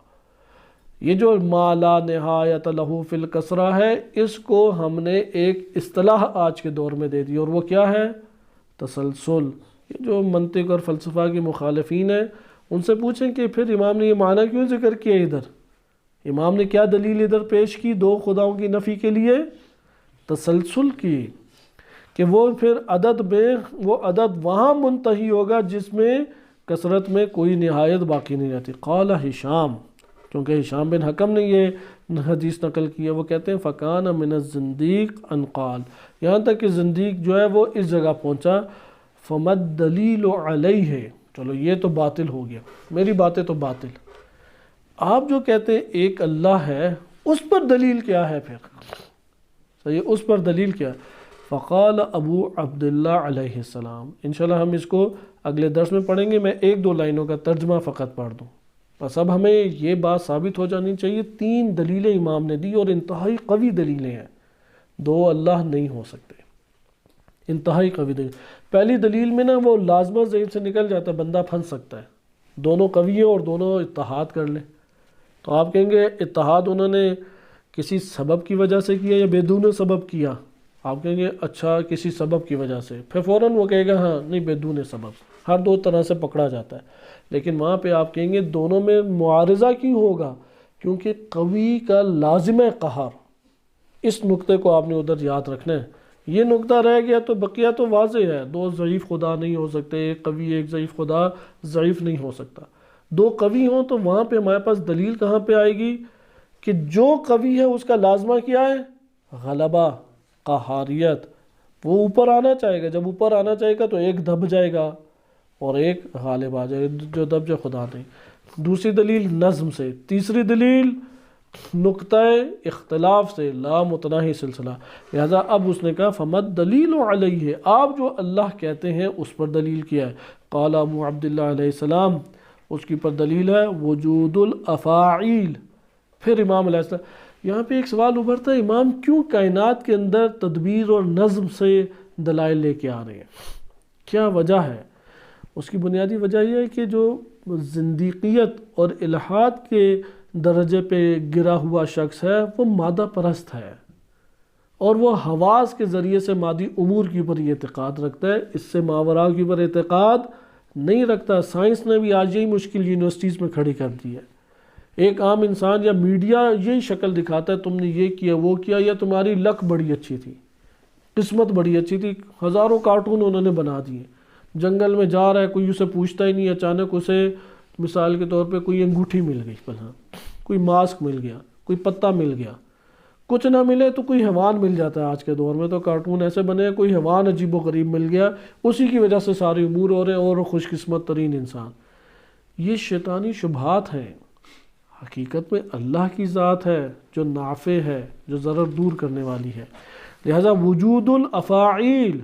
یہ جو ما لا نہایت لہ فی الکثرہ ہے، اس کو ہم نے ایک اصطلاح آج کے دور میں دے دی، اور وہ کیا ہے؟ تسلسل۔ یہ جو منطق اور فلسفہ کے مخالفین ہیں ان سے پوچھیں کہ پھر امام نے یہ معنی کیوں ذکر کیا ادھر؟ امام نے کیا دلیل ادھر پیش کی دو خداؤں کی نفی کے لیے؟ تسلسل کی، کہ وہ پھر عدد میں، وہ عدد وہاں منتہی ہوگا جس میں کثرت میں کوئی نہایت باقی نہیں رہتی۔ قال ہشام، کیونکہ ہشام بن حکم نے یہ حدیث نقل کیا، وہ کہتے ہیں فکان من الزندیق ان قال، یہاں تک کہ زندیق جو ہے وہ اس جگہ پہنچا فمد دلیل علیہ، چلو یہ تو باطل ہو گیا، میری باتیں تو باطل، آپ جو کہتے ہیں ایک اللہ ہے اس پر دلیل کیا ہے؟ پھر صحیح، اس پر دلیل کیا؟ فقال ابو عبداللہ علیہ السلام، انشاءاللہ ہم اس کو اگلے درس میں پڑھیں گے، میں ایک دو لائنوں کا ترجمہ فقط پڑھ دوں، بس اب ہمیں یہ بات ثابت ہو جانی چاہیے تین دلیلیں امام نے دی اور انتہائی قوی دلیلیں ہیں، دو اللہ نہیں ہو سکتے، انتہائی قوی دلیل۔ پہلی دلیل میں نا وہ لازمہ ذہن سے نکل جاتا ہے، بندہ پھنس سکتا ہے، دونوں قوی ہیں اور دونوں اتحاد کر لیں، تو آپ کہیں گے اتحاد انہوں نے کسی سبب کی وجہ سے کیا یا بدون سبب کیا؟ آپ کہیں گے اچھا کسی سبب کی وجہ سے، پھر فوراً وہ کہے گا ہاں نہیں بدون سبب، ہر دو طرح سے پکڑا جاتا ہے، لیکن وہاں پہ آپ کہیں گے دونوں میں معارضہ کیوں ہوگا؟ کیونکہ قوی کا لازم قہر، اس نقطے کو آپ نے ادھر یاد رکھنا ہے، یہ نقطہ رہ گیا تو بقیہ تو واضح ہے، دو ضعیف خدا نہیں ہو سکتے، ایک قوی ایک ضعیف خدا ضعیف نہیں ہو سکتا، دو قوی ہوں تو وہاں پہ ہمارے پاس دلیل کہاں پہ آئے گی کہ جو قوی ہے اس کا لازمہ کیا ہے؟ غلبہ، قہاریت، وہ اوپر آنا چاہے گا، جب اوپر آنا چاہے گا تو ایک دب جائے گا اور ایک غالب آ جائے گا، جو دب جائے خدا نہیں۔ دوسری دلیل نظم سے، تیسری دلیل نقطہ اختلاف سے، لا متناہی سلسلہ، لہذا اب اس نے کہا فمد دلیل علیہ ہے، آپ جو اللہ کہتے ہیں اس پر دلیل کیا ہے۔ قال ابو عبداللہ علیہ السلام، اس کی پر دلیل ہے وجود الافاعیل۔ پھر امام علیہ السلام، یہاں پہ ایک سوال ابھرتا ہے، امام کیوں کائنات کے اندر تدبیر اور نظم سے دلائل لے کے آ رہے ہیں؟ کیا وجہ ہے؟ اس کی بنیادی وجہ یہ ہے کہ جو زندیقیت اور الحاد کے درجے پہ گرا ہوا شخص ہے وہ مادہ پرست ہے، اور وہ حواس کے ذریعے سے مادی امور کے اوپر یہ اعتقاد رکھتا ہے، اس سے ماوراء کے اوپر اعتقاد نہیں رکھتا۔ سائنس نے بھی آج یہی مشکل یونیورسٹیز میں کھڑی کر دی ہے۔ ایک عام انسان یا میڈیا یہی شکل دکھاتا ہے، تم نے یہ کیا وہ کیا، یا تمہاری لک بڑی اچھی تھی، قسمت بڑی اچھی تھی۔ ہزاروں کارٹون انہوں نے بنا دیے، جنگل میں جا رہا ہے، کوئی اسے پوچھتا ہی نہیں، اچانک اسے مثال کے طور پہ کوئی انگوٹھی مل گئی، کوئی ماسک مل گیا، کوئی پتا مل گیا، کچھ نہ ملے تو کوئی حیوان مل جاتا ہے۔ آج کے دور میں تو کارٹون ایسے بنے ہیں، کوئی حیوان عجیب و غریب مل گیا، اسی کی وجہ سے سارے امور ہو رہے ہیں، اور خوش قسمت ترین انسان۔ یہ شیطانی شبہات ہیں۔ حقیقت میں اللہ کی ذات ہے جو نافع ہے، جو ضرر دور کرنے والی ہے۔ لہذا وجود الافاعیل،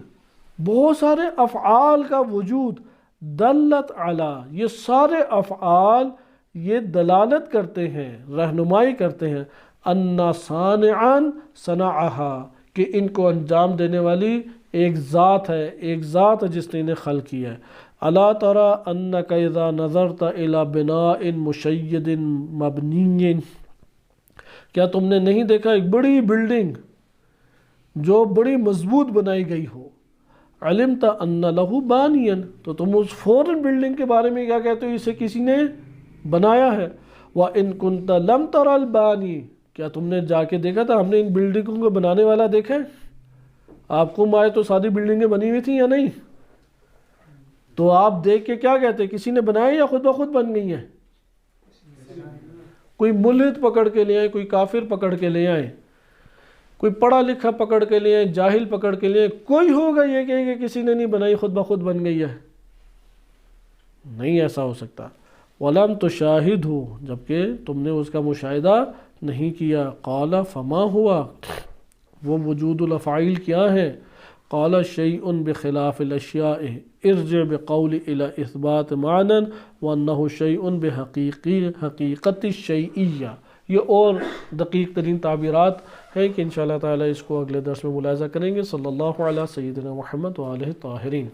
بہت سارے افعال کا وجود، دلت علی، یہ سارے افعال یہ دلالت کرتے ہیں، رہنمائی کرتے ہیں، ان صانعا صنعہا، کہ ان کو انجام دینے والی ایک ذات ہے، ایک ذات ہے جس نے انہیں خلق کیا ہے۔ الا تری انک اذا نظرت الی بناء مشید مبنی، کیا تم نے نہیں دیکھا ایک بڑی بلڈنگ جو بڑی مضبوط بنائی گئی ہو، علمت ان لہ بانیا، تو تم اس فوراً بلڈنگ کے بارے میں کیا کہتے ہو؟ اسے کسی نے بنایا ہے۔ وَإِن كُنْتَ لَمْ تَرَ الْبَانِي، کیا تم نے جا کے دیکھا تھا؟ ہم نے ان بلڈنگوں کو بنانے والا دیکھا ہے؟ آپ کو آئے تو ساری بلڈنگیں بنی ہوئی تھیں یا نہیں؟ تو آپ دیکھ کے کیا کہتے ہیں؟ کسی نے بنایا یا خود بخود بن گئی ہیں؟ کوئی ملحد پکڑ کے لے آئے، کوئی کافر پکڑ کے لے آئے، کوئی پڑھا لکھا پکڑ کے لے آئے، جاہل پکڑ کے لے آئے، کوئی ہوگا یہ کہ کسی نے نہیں بنائی، خود بخود بن گئی ہے؟ نہیں ایسا ہو سکتا۔ وَلَمْ تُشَاهِدْهُ، جبکہ تم نے اس کا مشاہدہ نہیں کیا۔ قَالَ فَمَا ہوا، وہ وجود الافعال کیا ہے؟ قَالَ شَيْءٌ بِخِلَافِ الْأَشْيَاءِ ارْجِعْ بِقَوْلِ إِلَى إِثْبَاتِ مَعْنًى وَأَنَّهُ شَيْءٌ بِحَقِيقَةِ الشَّيْئِيَّةِ۔ یہ اور دقیق ترین تعبیرات ہیں کہ انشاءاللہ تعالی اس کو اگلے درس میں ملاحظہ کریں گے۔ صلی اللہ علیہ سیدنا محمد وآلہ الطاہرین۔